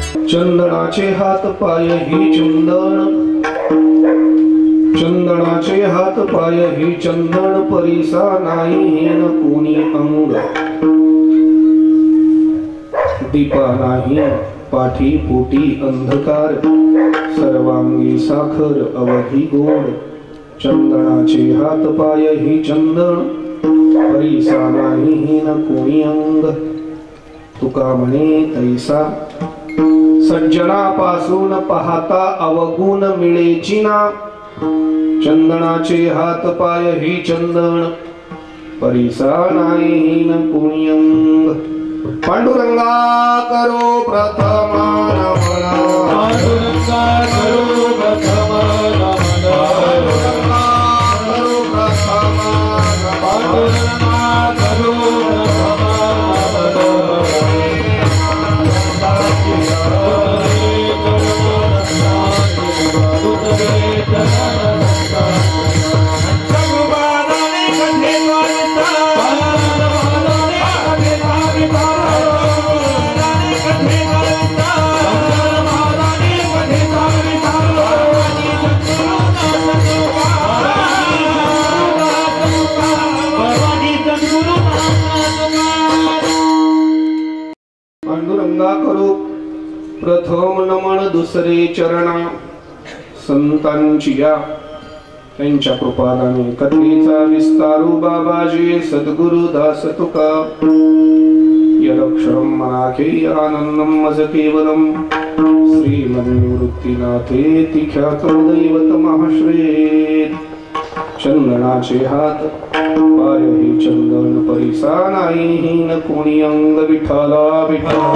चंदनाचे हात पाय ही चंदन, चंदनाचे हात पाय ही चंदन, परिसा नाही हेन कोणी अंग। दीपा नाही पाठी पोटी अंधकार, सर्वांगी साखर अवधी गोड। चंदनाचे हात पाय ही चंदन, परिसा नाही हेन कोणी अंग। तुका म्हणे तैसा सज्जनापासून पाहता अवगुण मिळेची ना। चंदनाचे हात पाय ही चंदन, परिसा नाही हेन कोणी अंग। पांडुरंगा करो प्रथम नमन, पांडुरंगा करो प्रथम नमन, पांडुरंगा करो प्रथम नमन, पांडुरंगा करो प्रथम पांडुरंगा करो प्रथम नमन दुसरे चरणा। संतांची या त्यांच्या कृपादाने कथेचा विस्तारू बाबाजी सद्गुरु दास तुका। यदक्षरम मनाखे आनंदम मज केवलम, श्रीमन्निवृत्तीनाथे तिख्यातं दैवत महाश्रेत। चंदनाचे हात पाय ही चंदन, परिसा नाही हेन कोणी अंग। विठ्ठला विठ्ठला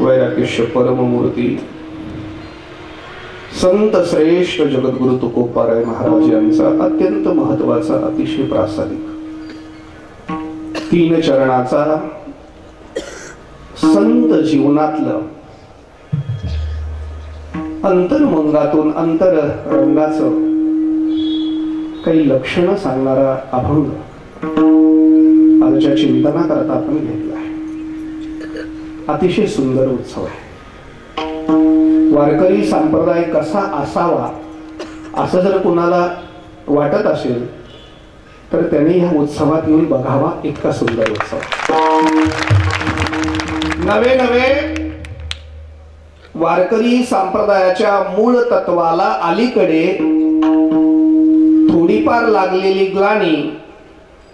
वैराग्य परममूर्ती संत श्रेष्ठ जगद्गुरु तुकोबाराय महाराज यांचा अत्यंत महत्वाचा अतिशय प्रासादिक 3 चरणाचा संत जीवनातलं अंतर्मंगातून अंतरंगाचं काही लक्षणं सांगणारा अभंग आजच्या चिंतना करता आपण घेतला आहे। अतिशय सुंदर उत्सव आहे। वारकरी संप्रदाय कसा असावा असं जर कुणाला वाटत असेल तर त्यांनी ह्या उत्सवात येऊन बघावा। इतका सुंदर उत्सव। नवे नवे वारकरी संप्रदायाच्या मूळ तत्वाला अलीकडे थोडीफार लागलेली ग्लानी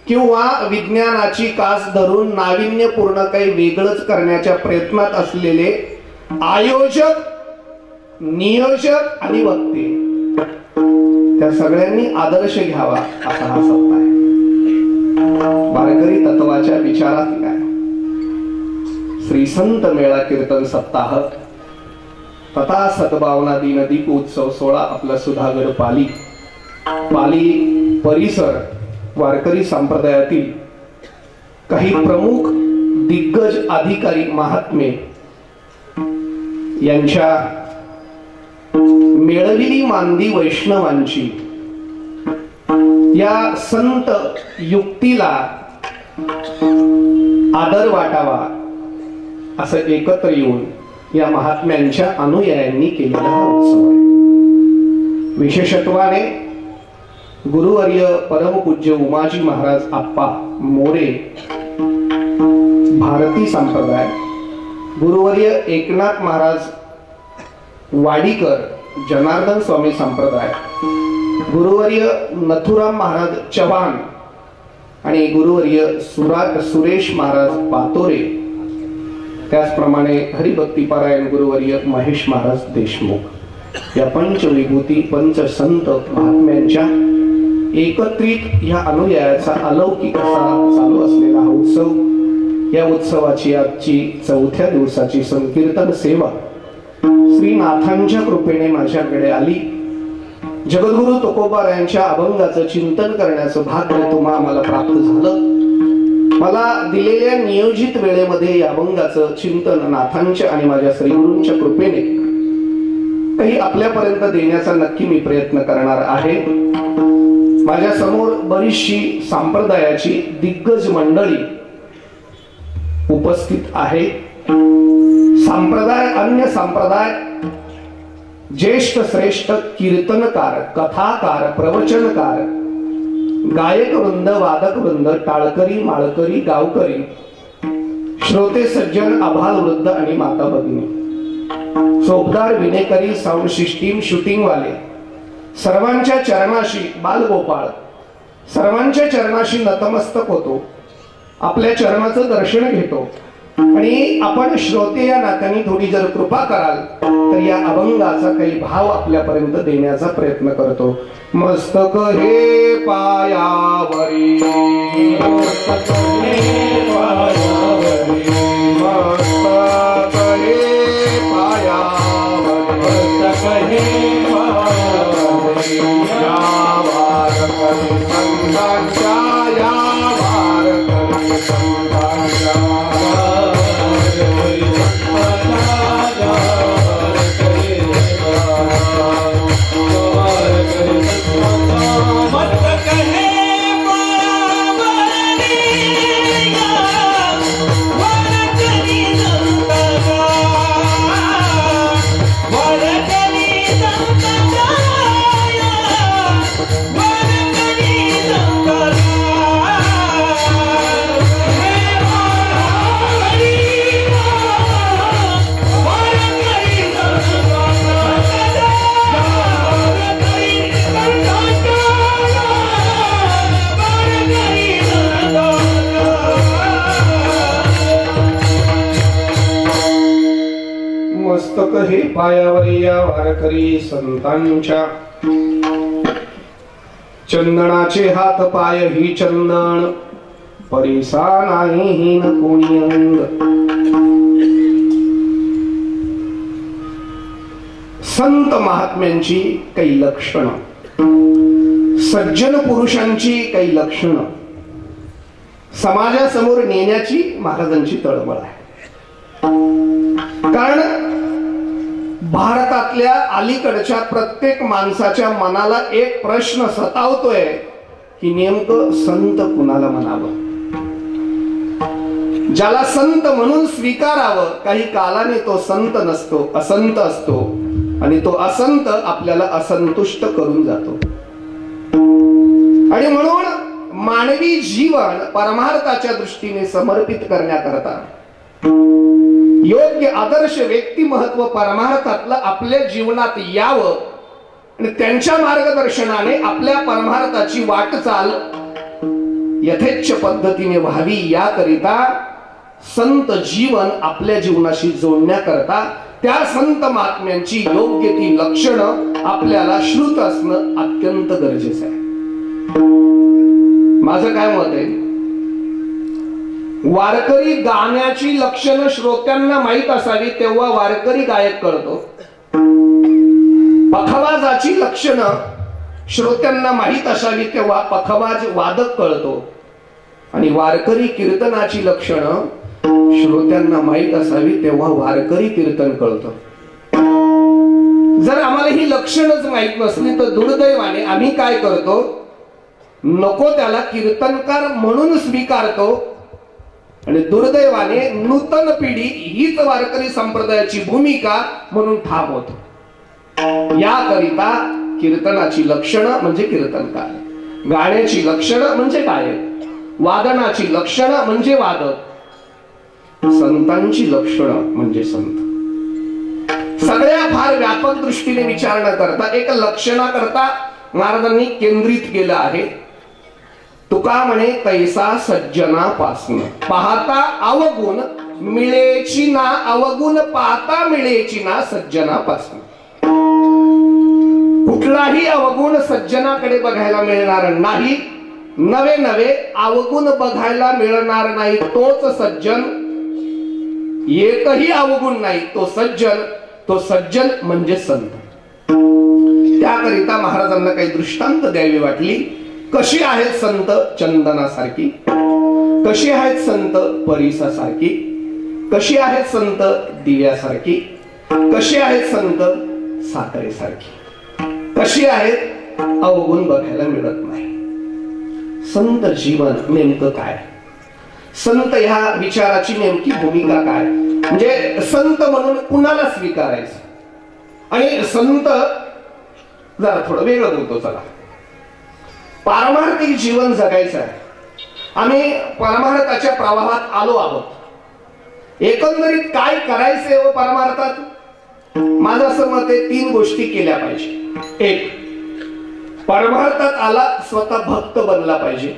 किंवा विज्ञानाची कास धरून नाविन्यपूर्ण काही वेगळंच करण्याच्या प्रयत्नात असलेले आयोजक, नियोजक आणि वक्ते त्या सगळ्यांनी आदर्श घ्यावा असा हा सप्ताह आहे। वारकरी तत्वाच्या विचारात काय श्री संत मेळा कीर्तन सप्ताह तथा सद्भावना दिन दीप उत्सव 16 आपला सुधागड पाली परिसर वारकरी संप्रदायातील काही प्रमुख दिग्गज अधिकारी महात्मे यांच्या मेळविली मांदी वैष्णवांची या संत युक्तीला आदर वाटावा असं एकत्र येऊन या महात्म्यांच्या अनुयायांनी केलेला हा उत्सव आहे। विशेषत्वाने गुरुवर्य परमपूज्य उमाजी महाराज आप्पा मोरे भारती संप्रदाय, गुरुवर्य एकनाथ महाराज वाडीकर जनार्दन स्वामी संप्रदाय, गुरुवर्य नथुराम महाराज चव्हाण आणि गुरुवर्य सुरेश महाराज पातोरे, त्याचप्रमाणे हरिभक्तीपारायण गुरुवर्य महेश महाराज देशमुख या पंचविभूती पंचसंत महात्म्यांच्या एकत्रित या अनुयायाचा अलौकिक असा चालू असलेला हा उत्सव। या उत्सवाची आजची 4थ्या दिवसाची संकीर्तन सेवा श्रीनाथांच्या कृपेने माझ्याकडे आली। जगद्गुरु तुकोबारायांच्या अभंगाचं चिंतन करण्याचं भाग्य तुम्हा आम्हाला प्राप्त झालं। मला दिलेल्या नियोजित वेळेमध्ये या अभंगाचं चिंतन नाथांच्या आणि माझ्या श्रीगुरूंच्या कृपेने काही आपल्यापर्यंत देण्याचा नक्की मी प्रयत्न करणार आहे. माझ्या समोर बरीचशी संप्रदायाची दिग्गज मंडळी उपस्थित आहे. संप्रदाय, अन्य संप्रदाय, ज्येष्ठ श्रेष्ठ कीर्तनकार, कथाकार, प्रवचनकार, गायक वृंद, वादक वृंद, टाळकरी, माळकरी, गावकरी, श्रोते सज्जन, आभाल वृद्ध आणि माता भगिनी, चोपदार, विनेकरी, साऊंड सिस्टीम, शूटिंग वाले, सर्वांच्या चरणाशी, बालगोपाळ सर्वांच्या चरणाशी नतमस्तक होतो. आपल्या चरणाचं दर्शन घेतो आणि आपण श्रोते या नात्याने थोडी जर कृपा कराल तर या अभंगाचा काही भाव आपल्यापर्यंत देण्याचा प्रयत्न करतो. मस्तक हे पायावरी, मस्तक हे पायावरी, मस्तक हे पायावरी, मस्तक हे पायावरी, या वारकरी संतांच्या, या वारकरी संतांच्या, मस्तक हे पायावरी, या वारकरी संतांच्या, चंदनाचे हात पाय ही चंदन, परिसा नाही हीन कोणी अंग. संत महात्म्यांची काही लक्षणं, सज्जन पुरुषांची काही लक्षणं समाजासमोर नेण्याची महाराजांची तळमळ आहे. कारण भारतातल्या अलीकडच्या प्रत्येक माणसाच्या मनाला एक प्रश्न सतावतोय की नेमकं संत कुणाला म्हणावं. ज्याला संत म्हणून स्वीकारावं काही कालाने तो संत नसतो, असंत असतो आणि तो असंत आपल्याला असंतुष्ट करून जातो. आणि म्हणून मानवी जीवन परमार्थाच्या दृष्टीने समर्पित करण्याकरता योग्य आदर्श व्यक्तिमत्व परमार्थातलं आपल्या जीवनात यावं आणि त्यांच्या मार्गदर्शनाने आपल्या परमार्थाची वाटचाल यथेच्छ पद्धतीने व्हावी, याकरिता संत जीवन आपल्या जीवनाशी जोडण्याकरता त्या संत महात्म्यांची योग्य ती लक्षणं आपल्याला श्रुत असणं अत्यंत गरजेचं आहे. माझं काय मत आहे, वारकरी गाण्याची लक्षणं श्रोत्यांना माहीत असावी तेव्हा वारकरी गायक कळतो. पखवाजाची लक्षणं श्रोत्यांना माहीत असावी तेव्हा पखवाज वादक कळतो. आणि वारकरी कीर्तनाची लक्षणं श्रोत्यांना माहीत असावी तेव्हा वारकरी कीर्तन कळतं. जर आम्हाला ही लक्षणच माहीत नसली तर दुर्दैवाने आम्ही काय करतो, नको त्याला कीर्तनकार म्हणून स्वीकारतो आणि दुर्दैवाने नूतन पिढी हीच वारकरी संप्रदायाची भूमिका म्हणून ठाम होतो. याकरिता कीर्तनाची लक्षणं म्हणजे कीर्तनकार, गाण्याची लक्षणं म्हणजे गायक, वादनाची लक्षणं म्हणजे वादक, संतांची लक्षणं म्हणजे संत. सगळ्या फार व्यापक दृष्टीने विचार न करता एक लक्षणाकरता महाराजांनी केंद्रित केलं आहे. तुका म्हणे तैसा सज्जनापासून पाहता अवगुण मिळेची ना, अवगुण पाहता मिळेची ना सज्जनापासून. कुठलाही अवगुण सज्जनाकडे बघायला मिळणार नाही, नवे नवे अवगुण बघायला मिळणार नाही. तोच सज्जन, एकही अवगुण नाही तो सज्जन, तो सज्जन म्हणजे संत. त्याकरिता महाराजांना काही दृष्टांत द्यावी वाटली. कशी आहेत संत? चंदनासारखी. कशी आहेत संत परिसासारखी, कशी आहेत संत दिव्यासारखी, कशी आहेत संत साखरेसारखी, कशी आहेत अवगुण बघायला मिळत नाही. संत जीवन नेमकं काय, संत ह्या विचाराची नेमकी भूमिका काय, म्हणजे संत म्हणून कुणाला स्वीकारायचं. आणि संत जरा थोडं वेगळं बोलतो. चला, पारमार्थिक जीवन जगायचं आहे. आम्ही परमार्थाच्या प्रवाहात आलो आहोत. एकंदरीत काय करायचंय व परमार्थात, माझं असं मत आहे 3 गोष्टी केल्या पाहिजे. एक, परमार्थात आला स्वतः भक्त बनला पाहिजे.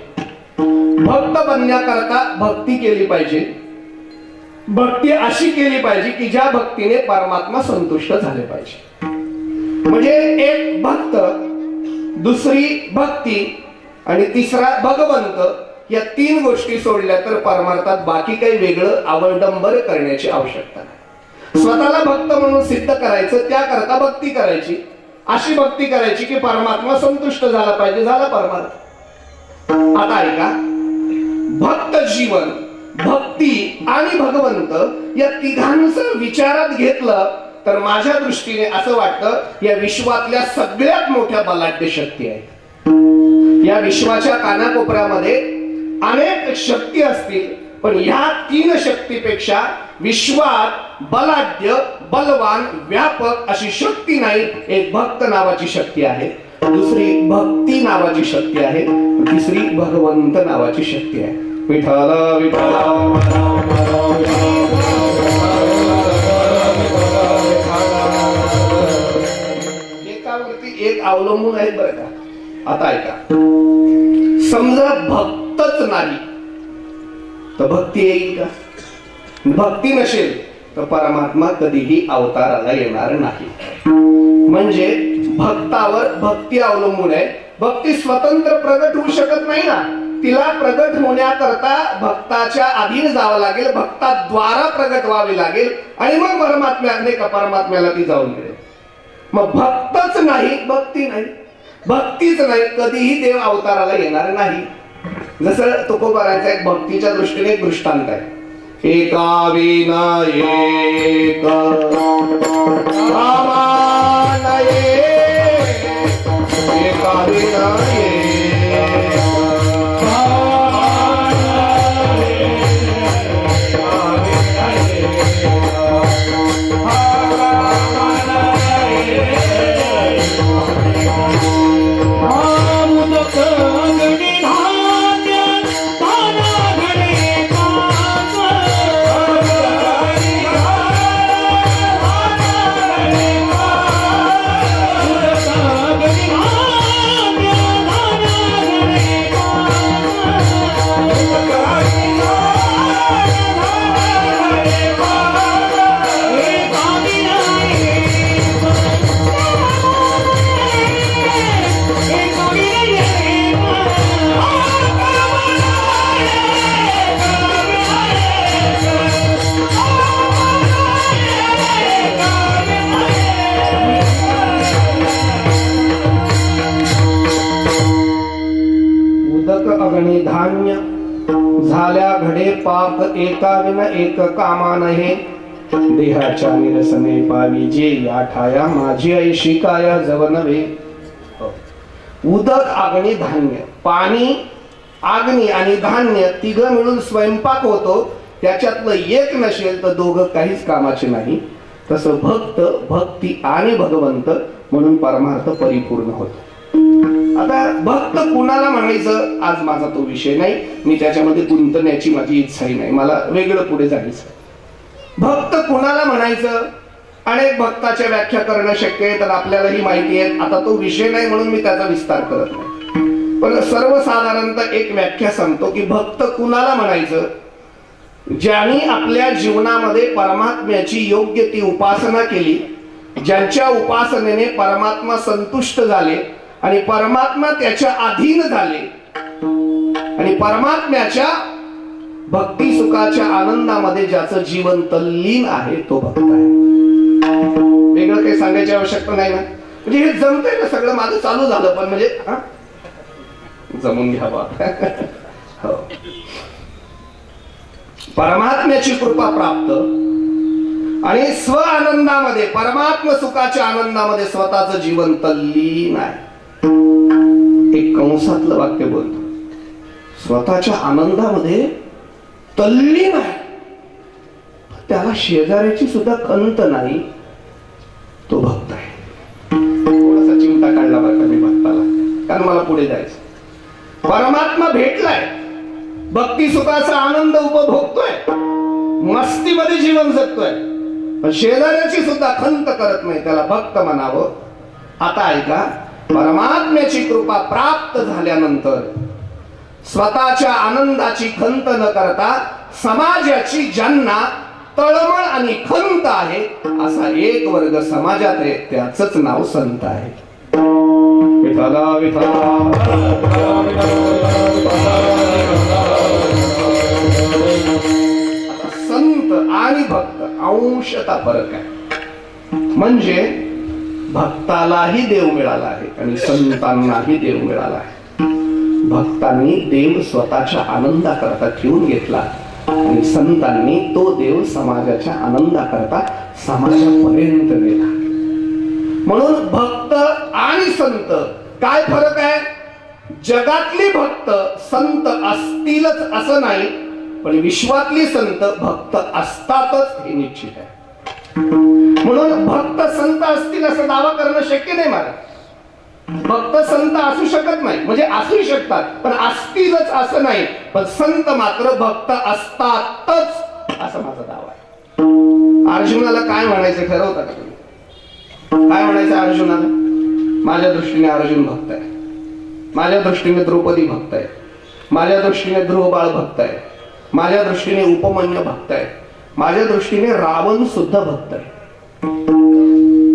भक्त बनण्याकरता भक्ती केली पाहिजे. भक्ती अशी केली पाहिजे की ज्या भक्तीने परमात्मा संतुष्ट झाले पाहिजे. म्हणजे एक भक्त, दुसरी भक्ती आणि तिसरा भगवंत, या 3 गोष्टी सोडल्या तर परमार्थात बाकी काही वेगळं आवडंबर करण्याची आवश्यकता नाही. स्वतःला भक्त म्हणून सिद्ध करायचं, त्याकरता भक्ती करायची. अशी भक्ती करायची की परमात्मा संतुष्ट झाला पाहिजे, झाला परमार्थ. आता ऐका, भक्त जीवन, भक्ती आणि भगवंत या तिघांचं विचारात घेतलं तर माझ्या दृष्टीने असं वाटतं या विश्वातल्या सगळ्यात मोठ्या बलाढ्य शक्ती आहेत. या विश्वाच्या कानाकोपऱ्यामध्ये अनेक शक्ती असतील, पण ह्या 3 शक्तीपेक्षा विश्वात बलाढ्य, बलवान, व्यापक अशी शक्ती नाही. एक भक्त नावाची शक्ती आहे, दुसरी भक्ती नावाची शक्ती आहे, तिसरी भगवंत नावाची शक्ती आहे. विठ्ठल विठ्ठल एकावरती एक अवलंबून आहेत बरं का. आता ऐका, समजा भक्तच नाही तर भक्ती येईल का? भक्ती नसेल तर परमात्मा कधीही अवताराला येणार नाही. म्हणजे भक्तावर भक्ती अवलंबून आहे. भक्ती स्वतंत्र प्रगट होऊ शकत नाही ना. तिला प्रगट होण्याकरता भक्ताच्या अधीन जावं लागेल, भक्ताद्वारा प्रगट व्हावे लागेल आणि मग परमात्म्याला ती जाऊन मिळेल. मग भक्तच नाही, भक्ती नाही, भक्तीच नाही, कधीही देव अवताराला येणार नाही. जसं तुकोबाराचा एक भक्तीच्या दृष्टीने एक दृष्टांत आहे. एका विना एक एका विना धान्य झाल्या घडे पाप एका विना एक कामा नये देहाच्या निरसने पावी जे या ठाया माझी ऐशी काया जव नव्हे. उदक अग्नी धान्य, पाणी अग्नी आणि धान्य तिघं मिळून स्वयंपाक होतो. त्याच्यातलं एक नसेल तर दोघं काहीच कामाचे नाही. तसं भक्त, भक्ती आणि भगवंत म्हणून परमार्थ परिपूर्ण होतो. आता भक्त कुणाला म्हणायचं आज माझा तो विषय नाही. मी त्याच्यामध्ये गुंतण्याची माझी इच्छाही नाही. मला वेगळं पुढे जायचं. भक्त कुणाला म्हणायचं, अनेक भक्ताच्या व्याख्या करणं शक्य आहे, तर आपल्यालाही माहिती आहे. आता तो विषय नाही म्हणून मी त्याचा विस्तार करत नाही. पण सर्वसाधारणतः एक व्याख्या सांगतो की भक्त कुणाला म्हणायचं, ज्यांनी आपल्या जीवनामध्ये परमात्म्याची योग्य ती उपासना केली, ज्यांच्या उपासनेने परमात्मा संतुष्ट झाले आणि परमात्मा त्याच्या अधीन झाले आणि परमात्म्याच्या भक्ती सुखाच्या आनंदामध्ये ज्याचं जीवन तल्लीन आहे तो भक्त आहे. वेगळं काही सांगायची आवश्यकता नाही ना. म्हणजे हे जमतंय ना सगळं. माझं चालू झालं पण म्हणजे जमून घ्यावा. हो, परमात्म्याची कृपा प्राप्त आणि स्व आनंदामध्ये परमात्म सुखाच्या आनंदामध्ये स्वतःचं जीवन तल्लीन आहे. एक कंसातलं वाक्य बोलतो, स्वतःच्या आनंदामध्ये तल्लीन आहे, त्याला शेजाऱ्याची सुद्धा खंत नाही, तो भक्त आहे. थोडासा चिमटा काढला बरं का मी भक्ताला, कारण मला पुढे जायचं. परमात्मा भेटलाय, भक्ती सुखाचा आनंद उपभोगतोय, मस्तीमध्ये जीवन जगतोय, पण शेजाऱ्याची सुद्धा खंत करत नाही, त्याला भक्त म्हणावं. आता ऐका, परमात्म्याची कृपा प्राप्त झाल्यानंतर स्वतःच्या आनंदाची खंत न करता समाजाची ज्यांना तळमळ आणि खंत आहे असा एक वर्ग समाजात आहे, त्याचंच नाव संत आहे. विठ्ठला विठ्ठला. संत आणि भक्त अंशतः फरक आहे. म्हणजे भक्तालाही देव मिळाला आहे आणि संतांनाही देव मिळाला आहे. भक्तांनी देव स्वतःच्या आनंदाकरता ठेवून घेतला आणि संतांनी तो देव समाजाच्या आनंदाकरता समाजापर्यंत नेला. म्हणून भक्त आणि संत काय फरक आहे? जगातली भक्त संत असतीलच असं नाही, पण विश्वातली संत भक्त असतातच हे निश्चित आहे. म्हणून भक्त संत असतील असं दावा करणं शक्य नाही मला. भक्त संत असू शकत नाही, म्हणजे असू शकतात पण असतीलच असं नाही, पण संत मात्र भक्त असतातच असा माझा दावा आहे. अर्जुनाला काय म्हणायचं ठरवता का तुम्ही? काय म्हणायचं अर्जुनाला? माझ्या दृष्टीने अर्जुन भक्त आहे, माझ्या दृष्टीने द्रौपदी भक्त आहे, माझ्या दृष्टीने ध्रुवबाळ भक्त आहे, माझ्या दृष्टीने उपमन्यू भक्त आहे, माझ्या दृष्टीने रावण सुद्धा भक्त आहे,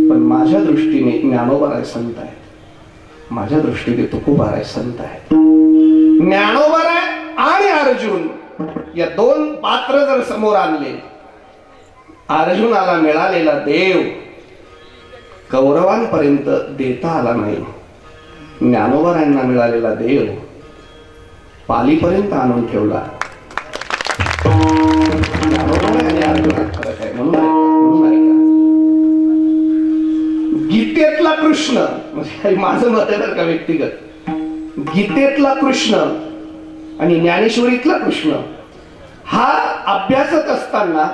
पण माझ्या दृष्टीने ज्ञानोबा संत आहे, माझ्या दृष्टीने तुकोबाराय संत आहे. ज्ञानोबाराय आणि अर्जुन या दोन पात्र जर समोर आणले, अर्जुनाला मिळालेला देव कौरवांपर्यंत देता आला नाही, ज्ञानोबारायांना मिळालेला देव पालीपर्यंत आणून ठेवला. ज्ञानोबाराय आणि अर्जुनात फरक आहे. म्हणून ऐका, गीतेतला कृष्ण, म्हणजे माझं मत आहे बरं का व्यक्तिगत, गीतेतला कृष्ण आणि ज्ञानेश्वरीतला कृष्ण हा अभ्यासत असताना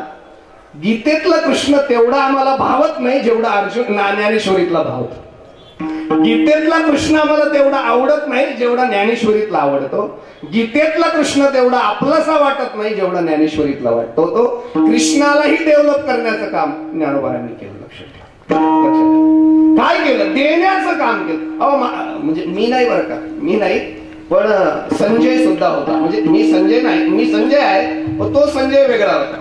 गीतेतला कृष्ण तेवढा आम्हाला भावत नाही जेवढा अर्जुन ज्ञानेश्वरीतला भावतो. गीतेतला कृष्ण आम्हाला तेवढा आवडत नाही जेवढा ज्ञानेश्वरीतला आवडतो. गीतेतला कृष्ण तेवढा आपलासा वाटत नाही जेवढा ज्ञानेश्वरीतला वाटतो. तो कृष्णालाही डेव्हलप करण्याचं काम ज्ञानोबारांनी केलं. लक्षात काय केलं? देण्याचं काम केलं. अहो म्हणजे मी नाही बरं का, मी नाही, पण संजय सुद्धा होता. म्हणजे मी संजय नाही, मी संजय आहे, पण तो संजय वेगळा होता.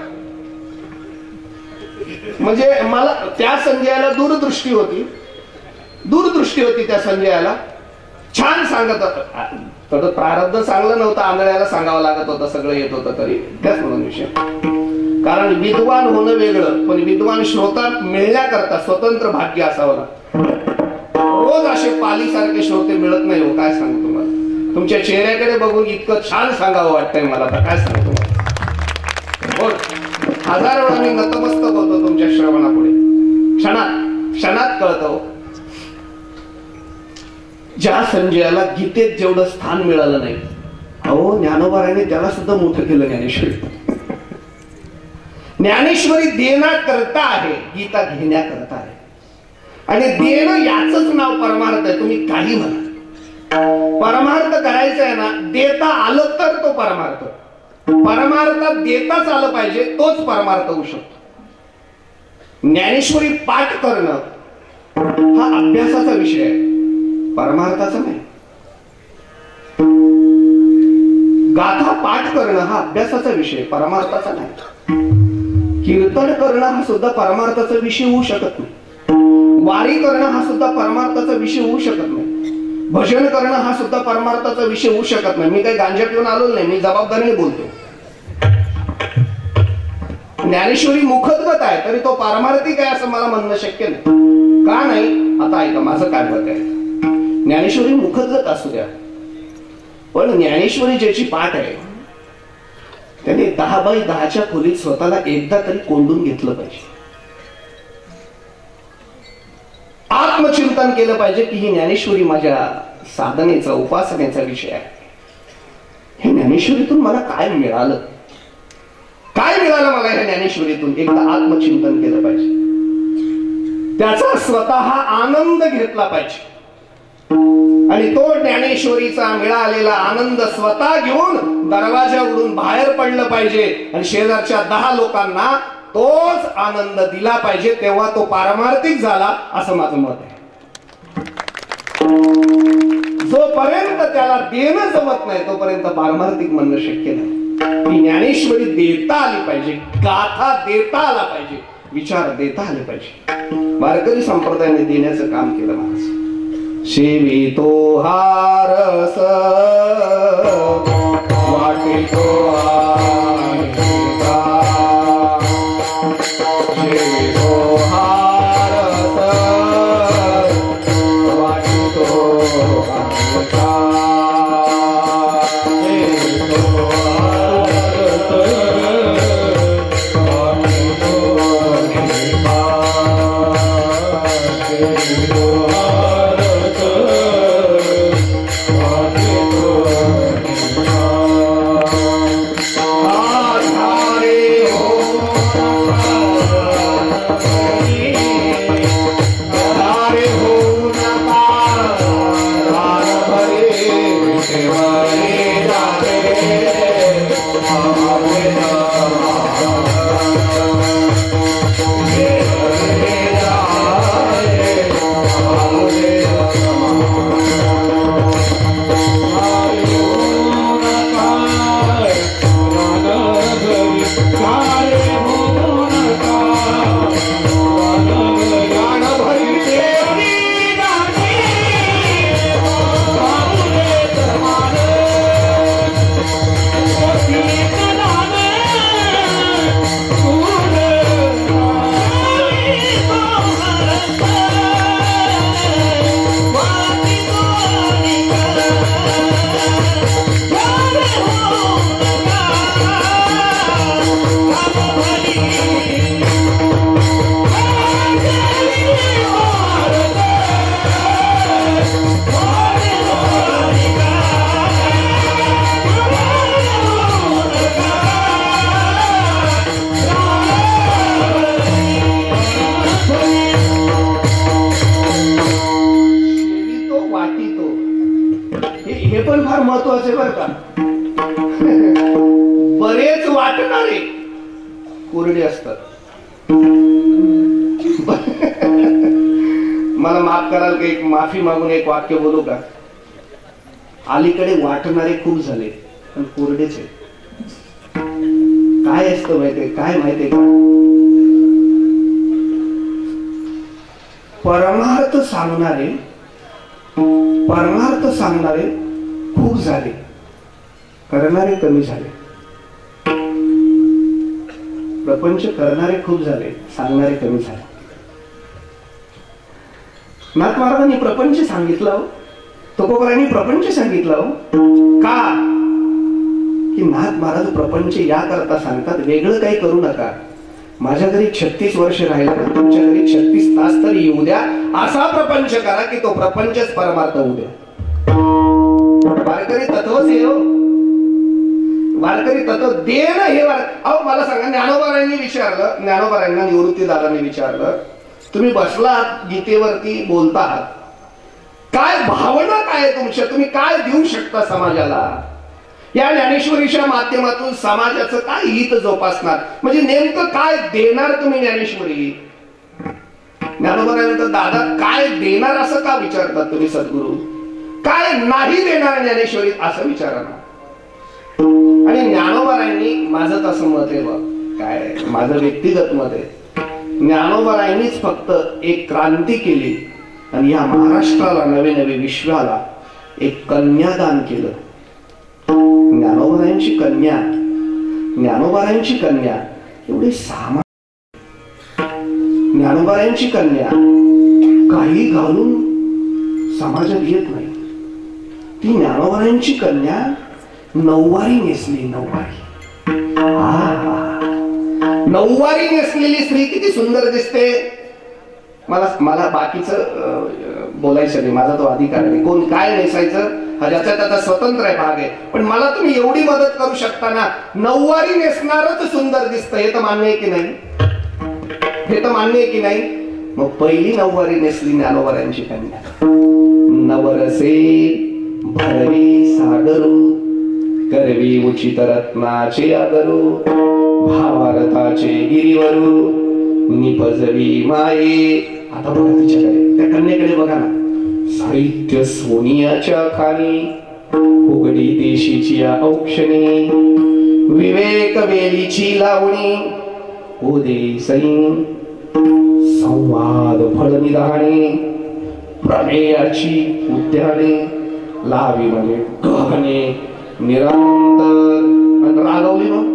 म्हणजे मला त्या संजयाला दूरदृष्टी होती त्या संजयाला. छान सांगत होता, थोडं प्रारब्ध चांगलं नव्हतं, आंधळ्याला सांगावं लागत होतं, सगळं येत होतं तरी त्याच म्हणून विषय. कारण विद्वान होणं वेगळं, पण विद्वान श्रोता मिळण्याकरता स्वतंत्र भाग्य असावं लागतं. रोज असे पालीसारखे श्रोते मिळत नाही हो. काय सांगू तुम्हाला, तुमच्या चेहऱ्याकडे बघून इतकं छान सांगावं वाटतंय मला, तर काय सांगू तुम्हाला. हजार वेळा मी नतमस्तक होतो तुमच्या श्रवणापुढे. क्षणात कळतो. ज्या संजयाला गीतेत जेवढं स्थान मिळालं नाही, अहो ज्ञानोबाराने त्याला सुद्धा मोठं केलं. ज्ञानेश्वरी देण्याकरता आहे, गीता घेण्याकरता आहे. आणि देणं याचंच नाव परमार्थ आहे. तुम्ही काही म्हणा, परमार्थ करायचं आहे ना, देता आलं तर तो परमार्थ. परमार्थात देताच आलं पाहिजे, तोच परमार्थ होऊ शकतो. ज्ञानेश्वरी पाठ करणं हा अभ्यासाचा विषय आहे, परमार्थाचा नाही. गाथा पाठ करणं हा अभ्यासाचा विषय, परमार्थाचा नाही. कीर्तन करणं हा सुद्धा परमार्थाचा विषय होऊ शकत नाही. वारी करणं हा सुद्धा परमार्थाचा विषय होऊ शकत नाही. भजन करणं हा सुद्धा परमार्थाचा विषय होऊ शकत नाही. मी काही गांजा पिऊन आलो नाही, मी जबाबदारीने बोलतो. ज्ञानेश्वरी मुखद्गत आहे तरी तो पारमार्थिक आहे असं मला म्हणणं शक्य नाही. का नाही? आता ऐका माझं काय मत आहे. ज्ञानेश्वरी मुखद्गत असू द्या, पण ज्ञानेश्वरी ज्याची पाठ आहे त्याने 10 बाय 10च्या खोलीत स्वतःला एकदा तरी कोंडून घेतलं पाहिजे. आत्मचिंतन केलं पाहिजे की ही ज्ञानेश्वरी माझ्या साधनेचा उपासनेचा विषय आहे. हे ज्ञानेश्वरीतून मला काय मिळालं, काय मिळालं मला ह्या ज्ञानेश्वरीतून, एकदा आत्मचिंतन केलं पाहिजे. त्याचा स्वतः आनंद घेतला पाहिजे आणि तो ज्ञानेश्वरीचा मिळालेला आनंद स्वतः घेऊन दरवाजा उडून बाहेर पडलं पाहिजे आणि शेजारच्या 10 लोकांना तोच आनंद दिला पाहिजे. तेव्हा तो पारमार्थिक झाला असं माझं मत आहे. जोपर्यंत त्याला देणं जमत नाही तोपर्यंत पारमार्थिक म्हणणं शक्य नाही. ही ज्ञानेश्वरी देता आली पाहिजे, गाथा देता आला पाहिजे, विचार देता आले पाहिजे. वारकरी संप्रदायाने देण्याचं काम केलं महाराज. सेवितो हारस वाटितो महत्वाचे बर का. बरेच वाटणारे कोरडे असतात. मला माफ कराल का, एक माफी मागून एक वाक्य बोलू का. अलीकडे वाटणारे खूप झाले पण कोरडेच आहे. काय असतं माहितीये, काय माहितीये का, परमार्थ सांगणारे खूप झाले, करणारे कमी झाले. प्रपंच करणारे खूप झाले, सांगणारे कमी झाले. नाथ महाराजांनी प्रपंच सांगितलं, तुकोबारायांनी प्रपंच सांगितलं. का की नाथ महाराज प्रपंच या करता सांगतात, वेगळं काही करू नका. माझ्या घरी 36 वर्ष राहिला तर तुमच्या घरी 36 तास तरी येऊ द्या, असा प्रपंच करा की तो प्रपंचच परमार्थ होऊ द्या. वारकरी तत्वच हे हो. वारकरी तत्व देणं हे अहो मला सांगा, ज्ञानोबारायांनी विचारलं, ज्ञानोबारायांना निवृत्तीदादांनी विचारलं, तुम्ही बसलात गीतेवरती बोलतात, काय भावना काय तुमच्या, तुम्ही काय देऊ शकता समाजाला, या ज्ञानेश्वरीच्या माध्यमातून समाजाचं काय हित जोपासणार, म्हणजे नेमकं काय देणार तुम्ही ज्ञानेश्वरी. ज्ञानोबारायांना दादा काय देणार असं का विचारतात तुम्ही सद्गुरू, काय नाही देणार ज्ञानेश्वरी असं विचारा ना. आणि ज्ञानोबारायांनी, माझं तसं मत आहे बघ, काय माझं व्यक्तिगत मत आहे, ज्ञानोबारायांनीच फक्त एक क्रांती केली आणि या महाराष्ट्राला, नवे नवे विश्वाला एक कन्यादान केलं. ज्ञानोबारायांची कन्या एवढी सामान्य, ज्ञानोबारायांची कन्या काही घालून समाजात येत नाही. ती ज्ञानोबारायांची कन्या नऊवारी नेसली, नऊवारी. नऊवारी नेसलेली स्त्री किती सुंदर दिसते. मला बाकीचं बोलायचं नाही, माझा तो अधिकार नाही. कोण काय नेसायचं हा ज्याचा त्याचा स्वतंत्र भाग आहे. पण मला तुम्ही एवढी मदत करू शकता ना, नऊवारी नेसणारच सुंदर दिसतं, हे तर मान्य आहे की नाही? हे तर मान्य आहे की नाही? मग पहिली नऊवारी नेसली ज्ञानोबारांची कन्या. नवरसे भरवी सागरू, करवी उचित रत्नाचे आदरू, भावार्थाचे गिरीवरू निपजवी माये. आता बघा तिच्याकडे, त्या कन्येकडे बघा ना. साहित्य सोनियाच्या खाणी, उघडी देशीची औक्षणी, विवेक वेलीची लावणी, उदे सैन संवाद फळ निधाणे, प्रमेयाची उद्याने, लावी म्हणे गहने निरंतर. रागवली मग,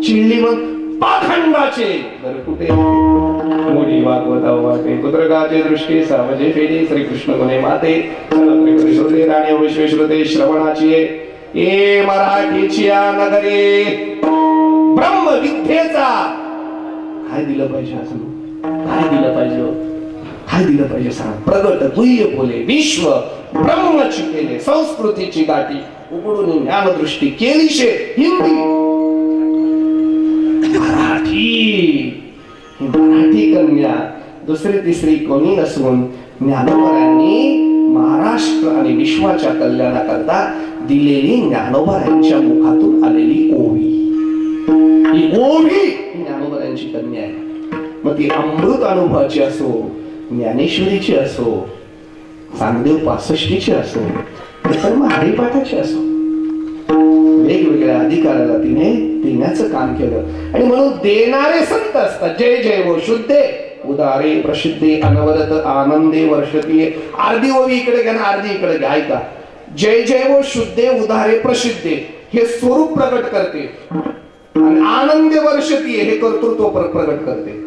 चिडली मग पाखंडाचे तर कुठे मोठी भागवता वाटे पुत्रगाचे दृष्टी सावजे फेरी श्रीकृष्ण गुणे माते श्रोते राणे विश्वेश्रुते श्रवणाची ए मराठीची नगरे ब्रह्मविद्येचा काय दिलं पाहिजे? असं काय दिलं पाहिजे? काय दिलं पाहिजे सांग. प्रगट दुय्य बोले विश्व ब्रह्मची केले, संस्कृतीची गाठी उघडून ज्ञानदृष्टी केली शे. हिंदी मराठी कन्या दुसरी तिसरी कोणी नसून ज्ञानोबांनी महाराष्ट्र आणि विश्वाच्या कल्याणाकरता दिलेली ज्ञानोबांच्या मुखातून आलेली ओवी. ही ओवी ज्ञानोबांची कन्या आहे. मग ती अमृत अनुभवाची असो, ज्ञानेश्वरीची असो, चांगदेव 65ची असो, तर मग हरिपाठाची असो, वेगवेगळ्या अधिकाराला तिने देण्याचं काम केलं. आणि म्हणून देणारे संत असतात. जय जय वो शुद्धे उदारे प्रसिद्धे अनवरत आनंदे वर्षतीये. अर्धी ओवी इकडे घ्या ना, अर्धी इकडे घ्या. ऐका. जय जय वो शुद्धे उदारे प्रसिद्धे हे स्वरूप प्रगट करते, आणि आनंदे वर्षतीये हे कर्तृत्व प्रगट करते.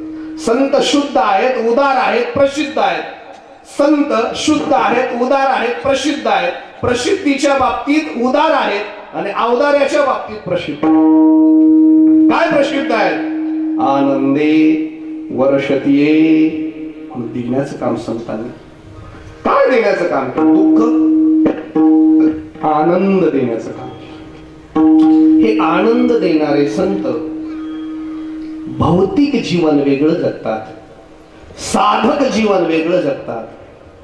संत शुद्ध आहेत, उदार आहेत, प्रसिद्ध आहेत. संत शुद्ध आहेत, उदार आहेत, प्रसिद्ध आहेत. प्रसिद्धीच्या बाबतीत उदार आहेत आणि औदार्याच्या बाबतीत प्रसिद्ध. काय प्रसिद्ध आहेत? आनंदे वर्षतीये. देण्याचं काम संतांनी. काय देण्याचं काम केलं? दुःख आनंद देण्याचं काम. हे आनंद देणारे संत भौतिक जीवन वेगळं जगतात, साधक जीवन वेगळं जगतात,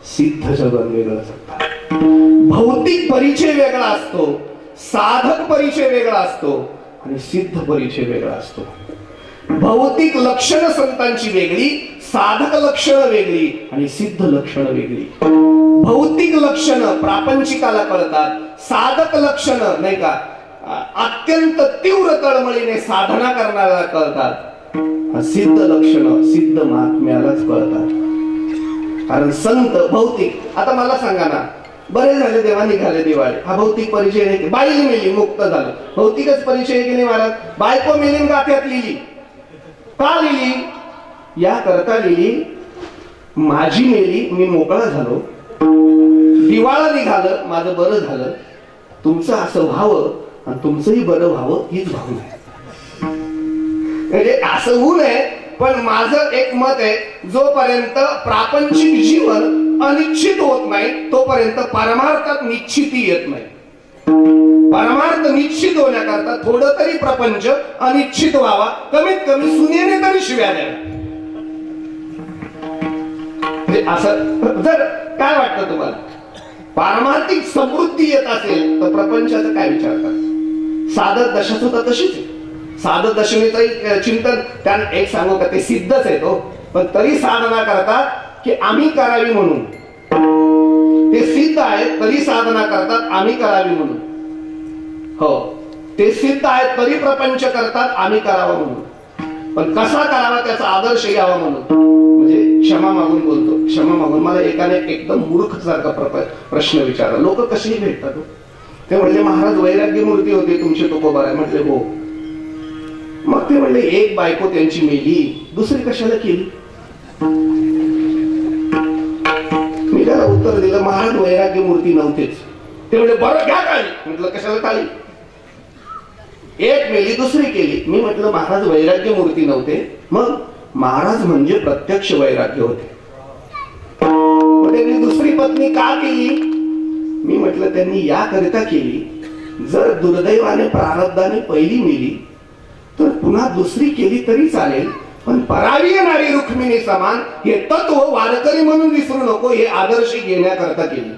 सिद्ध जीवन वेगळं जगतात. भौतिक परिचय वेगळा असतो, साधक परिचय वेगळा असतो आणि सिद्ध परिचय वेगळा असतो. भौतिक लक्षण संतांची वेगळी, साधक लक्षण वेगळी आणि सिद्ध लक्षण वेगळी. भौतिक लक्षण प्रापंचिकाला कळतात, साधक लक्षण नाही का अत्यंत तीव्र तळमळीने साधना करणाऱ्याला कळतात. सिद्ध लक्षण सिद्ध महात्म्यालाच कळतात. कारण संत भौतिक. आता मला सांगा ना, बरे झाले देवा निघाले दिवाळी, हा भौतिक परिचय नाही. बाई मेली मुक्त झालं, भौतिकच परिचय की नाही महाराज? बायको मेलीन गाथ्यात लिहिली. का लिहिली? या करता लिहिली, माझी मेली मी मोकळा झालो, दिवाळा निघालं माझं बरं झालं, तुमचं असं व्हावं आणि तुमचंही बरं व्हावं हीच भावना आहे. म्हणजे असं होऊ नये. पण माझं एक मत आहे, जोपर्यंत प्रापंचिक जीवन अनिश्चित होत नाही तोपर्यंत परमार्थात निश्चिती येत नाही. परमार्थ निश्चित होण्याकरता थोडं तरी प्रपंच अनिश्चित व्हावा, कमीत कमी सुनेने तरी शिव्या द्याव्या. असं जर काय वाटतं तुम्हाला? पारमार्थिक समृद्धी येत असेल तर प्रपंचाचं काय विचार करतात? साधक दशा सुद्धा तशीच आहे. साधक दशमीचं चिंतन त्यांना एक सांगू का, ते सिद्धच आहे तो, पण तरी साधना करतात की आम्ही करावी म्हणून. ते सिद्ध आहेत तरी साधना करतात आम्ही करावी म्हणून. हो, ते सिद्ध आहेत तरी प्रपंच करतात आम्ही करावा म्हणून. पण कसा करावा त्याचा आदर्श घ्यावा म्हणून. म्हणजे क्षमा मागून बोलतो, क्षमा मागून. मला एकाने एकदम मूर्ख सारखा प्रश्न विचारला. लोक कशीही भेटतात. ते म्हणले महाराज वैराग्य मूर्ती होती तुमची तुकोबार आहे. म्हटले हो. मग ते म्हणले एक बायको त्यांची मेली, दुसरी कशाला केली? मी त्याला उत्तर दिलं महाराज वैराग्य मूर्ती नव्हतेच. ते म्हणले बरं घ्या काळी. म्हटलं कशाला काळी? एक मेली दुसरी केली. मी म्हटलं महाराज वैराग्य मूर्ती नव्हते, मग महाराज म्हणजे प्रत्यक्ष वैराग्य होते. त्यांनी दुसरी पत्नी का केली? मी म्हटलं त्यांनी याकरिता केली, जर दुर्दैवाने प्रारब्धाने पहिली मेली तर पुन्हा दुसरी केली तरी चालेल, पण परावी नारी रुक्मिणी समान हे तत्व वारकरी म्हणून विसरू नको, हे आदर्श घेण्याकरता केली.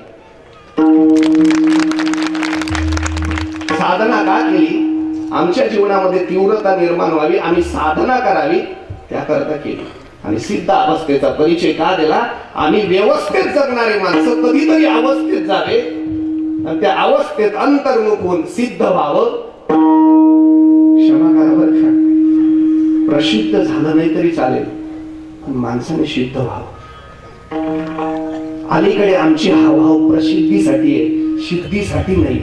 साधना का केली? आमच्या जीवनामध्ये तीव्रता निर्माण व्हावी, आम्ही साधना करावी त्याकरता केली. आणि सिद्ध अवस्थेचा परिचय का दिला? आम्ही व्यवस्थेत जगणारे माणसं कधीतरी अवस्थेत जावे आणि त्या अवस्थेत अंतर्मुख होऊन सिद्ध व्हावं. क्षमा करा बरं का, प्रसिद्ध झालं नाही तरी चालेल, पण माणसाने सिद्ध व्हावं. अलीकडे आमची हावभाव प्रसिद्धीसाठी आहे, सिद्धीसाठी नाही.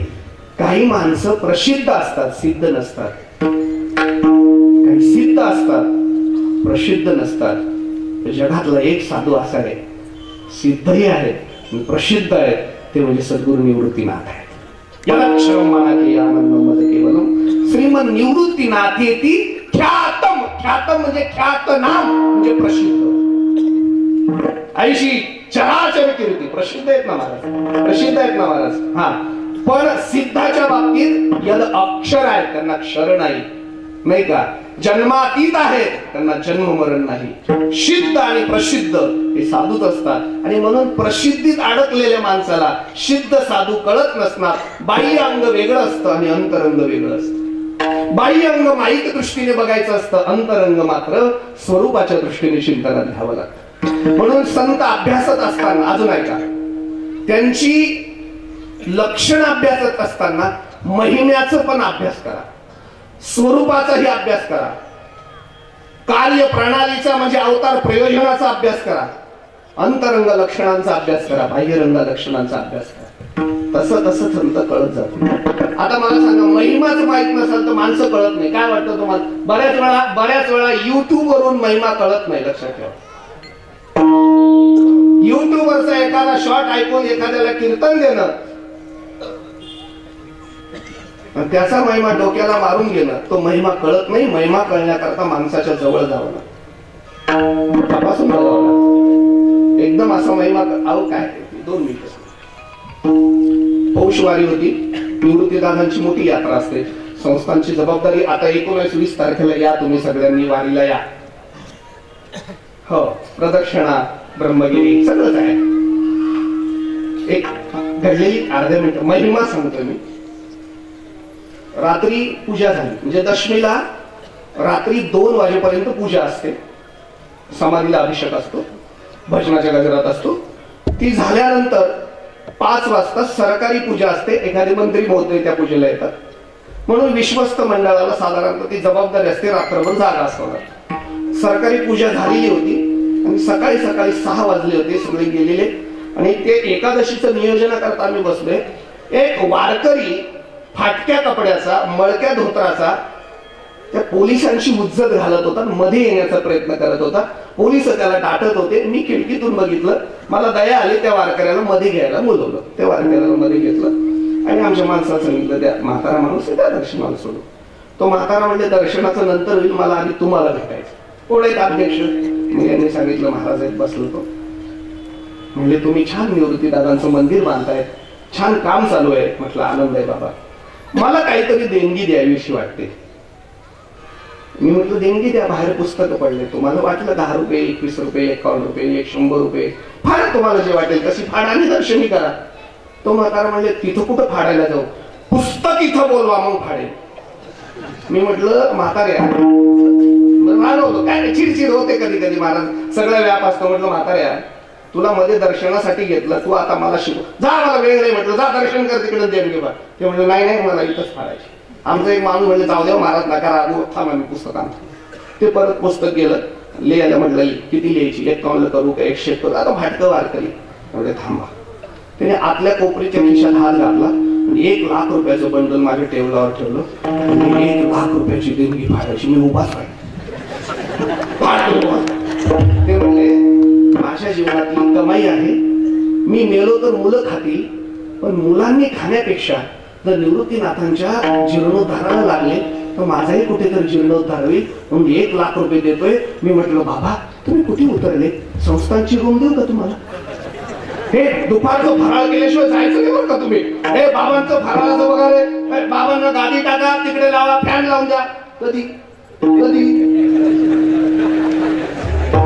काही माणसं प्रसिद्ध असतात, सिद्ध नसतात. काही सिद्ध असतात, प्रसिद्ध नसतात. जगातला एक साधू असा आहे, सिद्धही आहेत प्रसिद्ध आहेत, ते म्हणजे सद्गुरू निवृत्तीनाथ आहेत. श्रीमंत निवृत्तीनाथेती ख्यातम. ख्यातम म्हणजे ख्यात नाम, म्हणजे प्रसिद्ध. ऐशी चराचर कीर्ती. प्रसिद्ध आहेत ना महाराज, प्रसिद्ध आहेत ना महाराज. हा, पण सिद्धाच्या बाबतीत यद अक्षर आहेत, त्यांना क्षर नाही का? जन्मातीत आहेत, त्यांना जन्म मरण नाही. सिद्ध आणि प्रसिद्ध हे साधूच असतात. आणि म्हणून प्रसिद्धीत अडकलेल्या माणसाला सिद्ध साधू कळत नसणार. बाह्य अंग वेगळं असतं आणि अंतरंग वेगळं असतं. बाह्य अंग माईक दृष्टीने बघायचं असतं, अंतरंग मात्र स्वरूपाच्या दृष्टीने चिंतनात घ्यावं लागतं. म्हणून संत अभ्यासत असताना अजून ऐका, त्यांची लक्षण अभ्यासत असताना महिम्याचं पण अभ्यास करा, स्वरूपाचाही अभ्यास करा, कार्य प्रणालीचा म्हणजे अवतार प्रयोजनाचा अभ्यास करा, अंतरंग लक्षणांचा अभ्यास करा, बाह्यरंग लक्षणांचा अभ्यास करा. तसं तसं संत कळत जातो. आता मला सांगा, महिमाच माहित नसेल तर माणसं कळत नाही. काय वाटतं तुम्हाला? बऱ्याच वेळा युट्यूब वरून महिमा कळत नाही. लक्षात ठेवा, युट्यूब वरचा एखादा शॉर्ट ऐकून एखाद्याला कीर्तन देणं, त्याचा महिमा डोक्याला मारून गेलं, तो महिमा कळत नाही. महिमा कळण्याकरता माणसाच्या जवळ जावं लागतं, तपासून बघावं लागतं. एकदम असा महिमा अहो काय 2 मिनिट. पौषवारी होती, निवृत्तीदादांची मोठी यात्रा असते. संस्थांची जबाबदारी, आता 19-20 तारखेला या तुम्ही सगळ्यांनी वारीला या. हो, प्रदक्षिणा, ब्रह्मगिरी सगळंच आहे. एक घडलेली अर्ध्या मिनिट महिमा सांगतोय मी. रात्री पूजा झाली, म्हणजे दशमीला रात्री 2 वाजेपर्यंत पूजा असते. समाधीला अभिषेक असतो, भजनाच्या गजरात असतो. ती झाल्यानंतर 5 वाजता सरकारी पूजा असते. एखादे मंत्री महोदय त्या पूजेला येतात. म्हणून विश्वस्त मंडळाला साधारणतः ती जबाबदारी असते, रात्रभर जागा असतो. सरकारी पूजा झालेली होती आणि सकाळी 6 वाजले होते, सगळे गेलेले. आणि ते एकादशीचं नियोजन करता आम्ही बसलोय. एक वारकरी फाटक्या कपड्याचा, मळक्या धोत्राचा त्या पोलिसांची उज्जत घालत होता, मध्ये येण्याचा प्रयत्न करत होता. पोलिस त्याला टाटत होते. मी खिडकीतून बघितलं, मला दया आली. त्या वारकऱ्याला मध्ये घ्यायला बोलवलं. त्या वारकऱ्याला मध्ये घेतलं आणि आमच्या माणसाला सांगितलं, त्या म्हातारा माणूस त्या दर्शनाला सोडू. तो म्हातारा म्हणजे दर्शनाचं नंतर होईल, मला आधी तुम्हाला भेटायचं. कोण आहेत अध्यक्ष? मी यांनी सांगितलं, महाराज आहेत. बसलो तो. म्हणजे तुम्ही छान निवृत्तीदादांचं मंदिर बांधतायत, छान काम चालू आहे. म्हटलं आनंद आहे बाबा, मला काहीतरी देणगी द्यावीशी वाटते. मी म्हटलं देणगी द्या, बाहेर पुस्तकं पडले. तुम्हाला वाटलं 10 रुपये, 21 रुपये, 51 रुपये, 100 रुपये, फार तुम्हाला जे वाटेल तशी फाड आणि दर्शनी करा. तो म्हातारा म्हणले, तिथं कुठं फाडायला जाऊ, पुस्तक इथं बोलवा मग फाडेल. मी म्हटलं म्हाताऱ्या, होतो काय चिडचिड होते कधी कधी, महाराज सगळा व्याप असतो. म्हटलं म्हाताऱ्या, तुला मध्ये दर्शनासाठी घेतलं, तू आता मला शिकव, जा, मला वेळ नाही. म्हटलं जा दर्शन कर, तिकडे देणगी बा. ते म्हटलं नाही मला इथंच फाडायची. आमचा एक माणूस म्हणजे जाऊ द्या महाराज, नका रागू, थांबा मी पुस्तक आणतो. ते परत पुस्तक गेलं, लिहायला म्हटलं किती लिहायची, 51 करू का 101 करू, आता भाटकं वारकरी. म्हणजे थांबा. त्याने आतल्या कोपरीच्या खिशात हात घातला, 1 लाख रुपयाचं बंडल माझ्या टेबलावर ठेवलं. 1 लाख रुपयाची देणगी फाडायची. मी उभाच राहिलो. ते म्हणले, माझ्या जीवनातली कमाई आहे, मी मेलो तर मुलं खातील, पण मुलांनी खाण्यापेक्षा जर निवृत्तीनाथांच्या जीर्णोद्धाराला लागले तर तर माझाही कुठेतरी जीर्णोद्धार होईल म्हणून 1 लाख रुपये देतोय. मी म्हटलं बाबा तुम्ही कुठे उतरले, संस्थांची रूम देऊ का तुम्हाला? हे दुपारचं फराळ केल्याशिवाय जायचं नाही बरं का तुम्ही. हे बाबांचं फराळाचं बघा रे, बाबांना गादी टाका, तिकडे लावा, फॅन लावून द्या. कधी कधी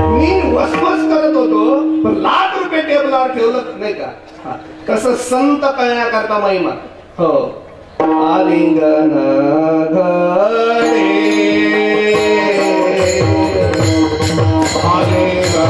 मी वसवस करत होतो पण लाख रुपये टेबलावर ठेवलं नाही का. कसं संत कळण्याकरता महिमा. हो आलिंगन घडे आलिंगन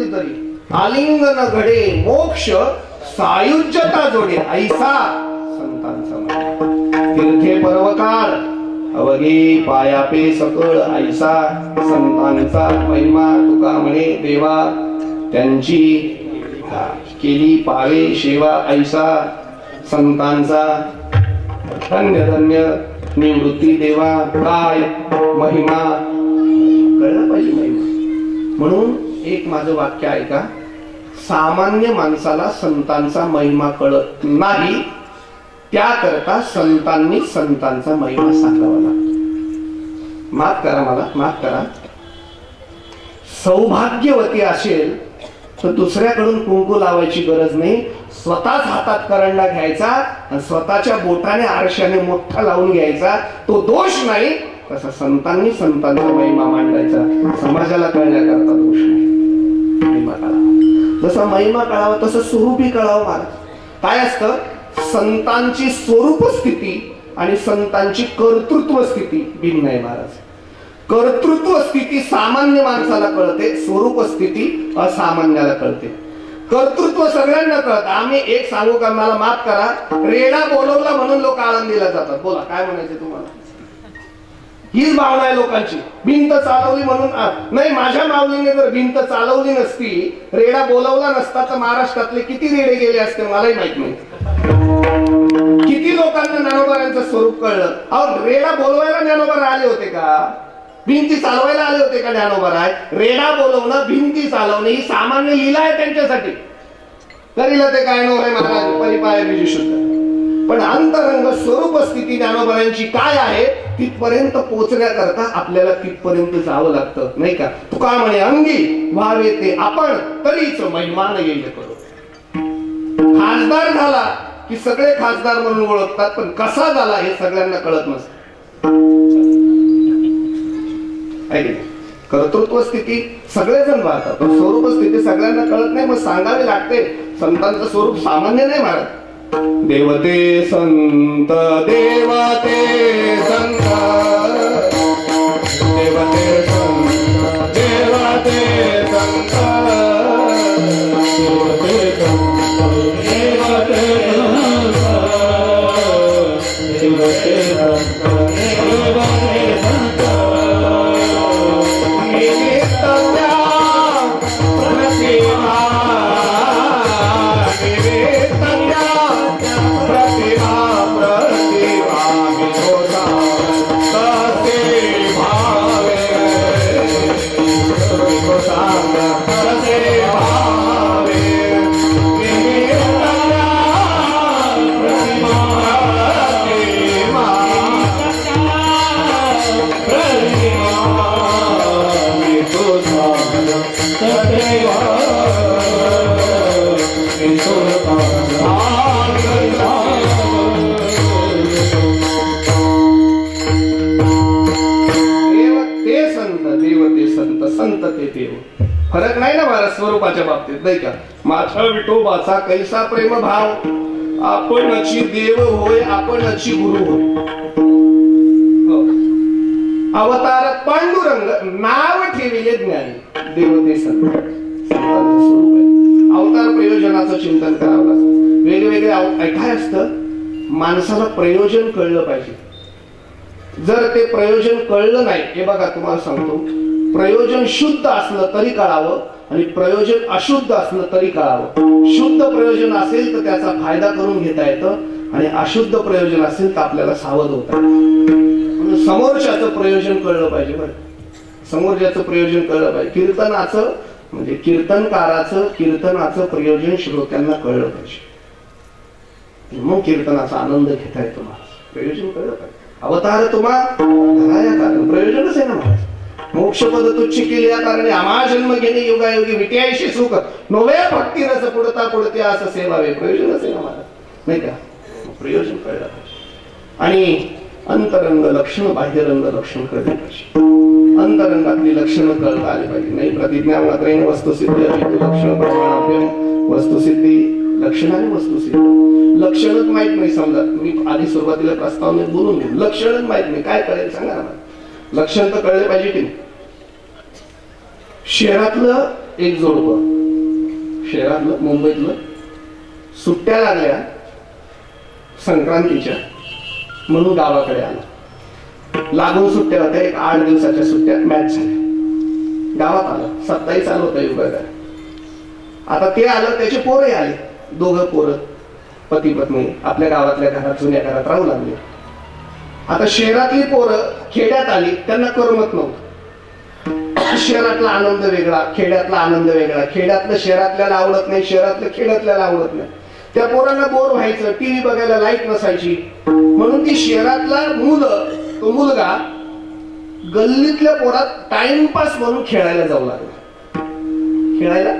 घडे आलिंगन घडे मोक्ष सायुज्यता जोडे ऐसा संतांचा. तीर्थे पर्वकार अवघे पायापे सकळ ऐसा संतांचा महिमा. तुका म्हणे देवा त्यांची केली पावे सेवा ऐसा संतांचा. धन्य धन्य निवृत्ती देवा काय महिमा कळलं पाहिजे महिमा. म्हणून एक माझं वाक्य ऐका. सामान्य माणसाला संतांचा महिमा कळत नाही, त्याकरता संतांनी संतांचा महिमा सांगावा लागतो. माफ करा मला, माफ करा. सौभाग्यवती असेल तर दुसऱ्याकडून कुंकू लावायची गरज नाही. स्वतःच हातात करंडा घ्यायचा आणि स्वतःच्या बोटाने आरशाने मोठा लावून घ्यायचा, तो दोष नाही. तसा संतांनी संतांचा महिमा मांडायचा, समाजाला कळण्याकरता दोष नाही. महिमा कळावा, जसा महिमा कळावा तसं स्वरूपी कळावं. महाराज काय असतं, संतांची स्वरूप स्थिती आणि संतांची कर्तृत्व स्थिती भिन्न आहे. महाराज कर्तृत्व स्थिती सामान्य माणसाला कळते, स्वरूप स्थिती असामान्याला कळते. कर्तृत्व सगळ्यांना कळतं. आम्ही एक सांगू का, मला माफ करा, रेडा बोलवला म्हणून लोक आळंदीला जातात. बोला काय म्हणायचे तुम्हाला? हीच भावना आहे लोकांची. भिंत चालवली म्हणून नाही, माझ्या माऊलीने जर भिंत चालवली नसती, रेडा बोलवला नसता तर महाराष्ट्रातले किती रेडे गेले असते मलाही माहित नाही. किती लोकांना ज्ञानोबारांचं स्वरूप कळलं. अहो रेडा बोलवायला ज्ञानोबा आले होते का? भिंती चालवायला आले होते का ज्ञानोबा? रेडा बोलवणं, भिंती चालवणे ही सामान्य लीला आहे त्यांच्यासाठी. करीला ते काय नव्हे महाराज, परिपाय बीज शुद्ध. पण अंतरंग स्वरूप स्थिती ज्ञानोबारांची काय आहे तिथपर्यंत पोहोचण्याकरता आपल्याला तिथपर्यंत जावं लागतं, नाही का? तुका म्हणे अंगी व्हावे ते आपण, तरीच महिमान येईल करू. खासदार झाला की सगळे खासदार म्हणून ओळखतात, पण कसा झाला हे सगळ्यांना कळत नसतं. कर्तृत्व स्थिती सगळेजण पाहतात, पण स्वरूप स्थिती सगळ्यांना कळत नाही. मग सांगावे लागते. संतांचं स्वरूप सामान्य नाही महाराज. देवते संत, देवते संत, देवते संत, देवते संत, देवते संत, देवते संत, देवते संत. फरक नाही ना महाराज स्वरूपाच्या बाबतीत, नाही का? माझा विठोबाचा कैसा प्रेम भाव, आपणची देव होय आपणची गुरु होय. अवतार पांडुरंग, नाव ठेविले ज्ञानी, देवते संत. अवतार प्रयोजनाचं चिंतन करावं लागतं. वेगवेगळे काय असतं, माणसाला प्रयोजन कळलं पाहिजे. जर ते प्रयोजन कळलं नाही, हे बघा तुम्हाला सांगतो, प्रयोजन शुद्ध असलं तरी कळावं आणि प्रयोजन अशुद्ध असलं तरी कळावं. शुद्ध प्रयोजन असेल तर त्याचा फायदा करून घेता येतं आणि अशुद्ध प्रयोजन असेल तर आपल्याला सावध होता. म्हणून समोरच्याचं प्रयोजन कळलं पाहिजे. बरं, समोरच्याचं प्रयोजन कळलं पाहिजे. कीर्तनाचं म्हणजे कीर्तनाचं प्रयोजन श्रोत्यांना कळलं पाहिजे. मग कीर्तनाचा आनंद घेता येतो. प्रयोजन कळलं पाहिजे. अवतार तुम्हा कारण प्रयोजनच आहे ना महाराज. मोक्ष पद तुच्छ केली या कारणे आम्हा जन्म घेणे योगायोगी विट्याशी सुख नव्या भक्ती रस पुढता पुढते असं सेवावे. प्रयोजनच आहे ना महाराज, नाही का? प्रयोजन कळलं पाहिजे. आणि अंतरंग लक्षण बाह्यरंग लक्षण कळले पाहिजे. अंतरंगातली लक्षणं कळता आली पाहिजे. नाही प्रतिज्ञा मात्रेन वस्तुसिद्धी लक्षण प्रमाणाभ्यम वस्तुसिद्धी लक्षण आणि वस्तुसिद्ध. लक्षणच माहित नाही. समजा मी आधी सुरुवातीला प्रस्तावनेत बोलून घेऊ, लक्षणच माहित नाही, काय कळेल सांगा ना. लक्षण तर कळले पाहिजे की नाही. शहरातलं एक जोडपं, शहरातलं मुंबईतलं, सुट्ट्या लागल्या संक्रांतीच्या म्हणून गावाकडे आलं. लागून सुट्ट्या होत्या, एक 8 दिवसाच्या सुट्ट्या मॅच झाल्या. गावात आलं, 27 आलं होतं युगाला. आता ते आलं, त्याचे पोरही आले, दोघं पोरं पती पत्नी आपल्या गावातल्या घरात जुन्या घरात राहू लागले. आता शहरातली पोरं खेड्यात आली, त्यांना करमत नव्हतं. शहरातला आनंद वेगळा, खेड्यातला आनंद वेगळा. खेड्यातलं शहरातल्याला आवडत नाही, शहरातलं खेड्यातल्याला आवडत नाही. त्या पोरांना बोर व्हायचं, टीव्ही बघायला लाईट नसायची. म्हणून ती शहरातला तो मुलगा गल्लीतल्या पोरात टाइमपास म्हणून खेळायला जाऊ लागला. खेळायला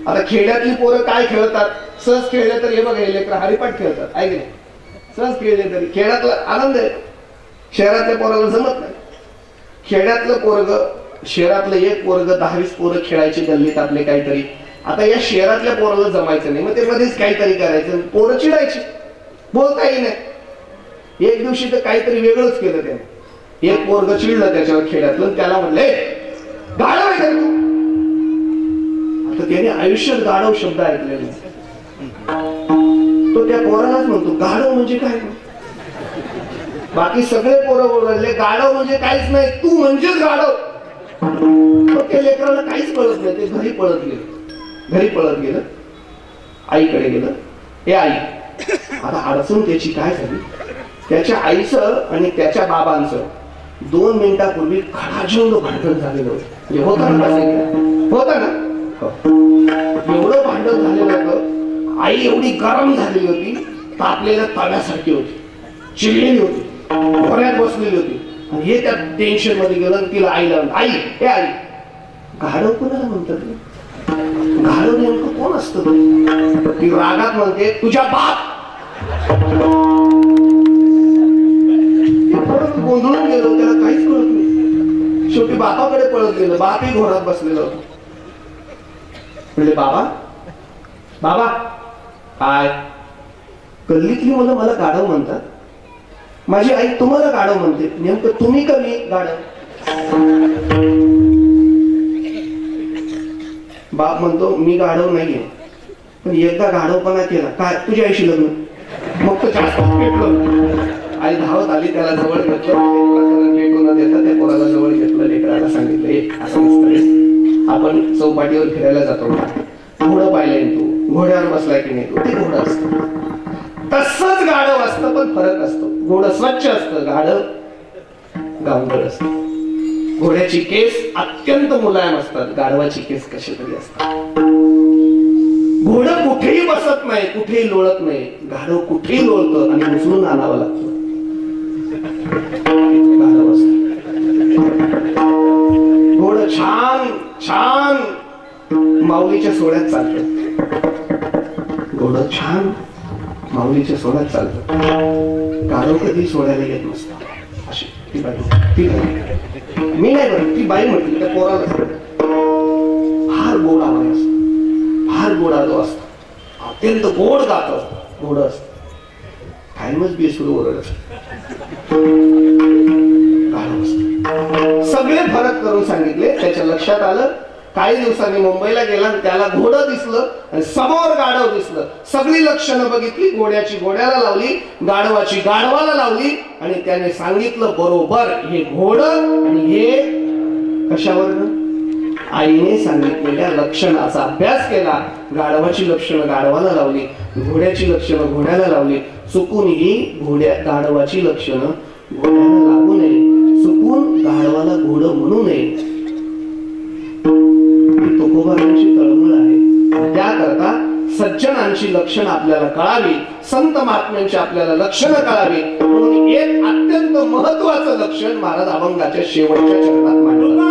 आता खेड्यातली पोरं काय खेळतात, सहज खेळले तर हे बघा लेकरं हरिपाठ खेळतात, आहे की नाही? सहज खेळले तरी खेळातला आनंद आहे. शहरातल्या पोराला जमत नाही. खेड्यातलं पोरग, शहरातलं एक पोरग 10-20 पोरं खेळायचे गल्लीत आपले काहीतरी. आता या शहरातल्या पोराला जमायचं नाही, मग ते मध्येच काहीतरी करायचं. पोरं चिडायची, बोलताही नाही. एक दिवशी तर काहीतरी वेगळंच केलं त्याने. एक पोरग चिडलं त्याच्यावर खेड्यातलं, त्याला म्हणले गाढव आहे का तू? आता त्याने आयुष्यात गाढव शब्द ऐकलेला. तो त्या पोरालाच म्हणतो गाढव म्हणजे काय. बाकी सगळे पोरं बोलले गाढव म्हणजे काहीच नाही, तू म्हणजेच गाढव. त्या लेकराला काहीच कळत नाही. ते घरी पळत गेलं, आईकडे गेलं. हे आई, आता अडचण त्याची काय झाली, त्याच्या आईचं आणि त्याच्या बाबांचं 2 मिनिटापूर्वी खडाजंग भांडण झालेलं होतं. होता ना, एवढं भांडण झालेलं होतं. आई एवढी गरम झालेली होती, तापलेल्या तव्यासारखी होती, चिडलेली होती, घोड्यात बसलेली होती. आणि हे त्या टेन्शन मध्ये गेलं. तिला आईला आई, हे आई, गाढव कोणाला म्हणतात? गाढव नेमकं कोण असतं? ती रागात म्हणते तुझ्या बाप. गोंधळून गेलो, त्याला काहीच कळत नाही. शेवटी बापाकडे पळत गेलं. बापही घोड्यात बसलेलं होतं. म्हणजे बाबा काय, गल्लीतली मुलं मला गाढव म्हणतात, माझी आई तुम्हाला गाढव म्हणते, नेमकं तुम्ही का मी गाढव? बाप म्हणतो मी गाढव नाहीये, पण एकदा गाढवपणा केला काय तुझ्या आईशी लग्न. मग तो जास्त पेटलं. आई धावत आली, त्याला जवळ घेतलं, भेटू न देता त्या पोराला जवळ घेतलं. लेकराला सांगितलं हे असं नसतं, आपण चौपाटीवर फिरायला जातो, घोडं पाहिलंय तू, घोड्यावर बसलाय की नाही, ते घोडं असतं. तसंच गाढव असतं, पण फरक असतो. घोडं स्वच्छ असतं, गाढव गावंढळ असतं. घोड्याची केस अत्यंत मुलायम असतात, गाढवाची केस कशी तरी असतात. घोडं कुठेही बसत नाही, कुठेही लोळत नाही. गाढव कुठेही लोळतं आणि उचलून आणावं लागतं. गाढव असतं. घोडं छान छान माऊलीच्या सोहळ्यात चालतं. घोडं छान माऊलीच्या सोहळ्यात चालतं. गाढव कधी सोहळ्याला येत नसतं. अशी ती बाई, मी नाही बरं, ती बाई म्हटली त्या पोराला. गोड आवाज असतो, फार गोडादो असतो, अत्यंत गोड गात असतो, गोड असतो. कायमच बेसूर ओरड सगळे फरक करून सांगितले. त्याच्या लक्षात आलं. काही दिवसांनी मुंबईला गेला, त्याला घोडं दिसलं आणि समोर गाढव दिसलं. सगळी लक्षणं बघितली, घोड्याची घोड्याला लावली, गाढवाची गाढवाला लावली आणि त्याने सांगितलं बरोबर हे घोडं आणि हे कशावर. आईने सांगितलेल्या लक्षणाचा अभ्यास केला. गाढवाची लक्षणं गाढवाला लावली, घोड्याची लक्षणं घोड्याला लावली. चुकूनही गाढवाची लक्षणं घोड्याला लागू नये, चुकून गाढवाला घोडं म्हणू नये. तुकोबारांची तळमळ आहे. त्याकरता सज्जनांची लक्षणं आपल्याला कळावी, संत महात्म्यांची आपल्याला लक्षणं कळावी. म्हणून एक अत्यंत महत्वाचं लक्षण महाराज अभंगाच्या शेवटच्या चरणात मांडलं.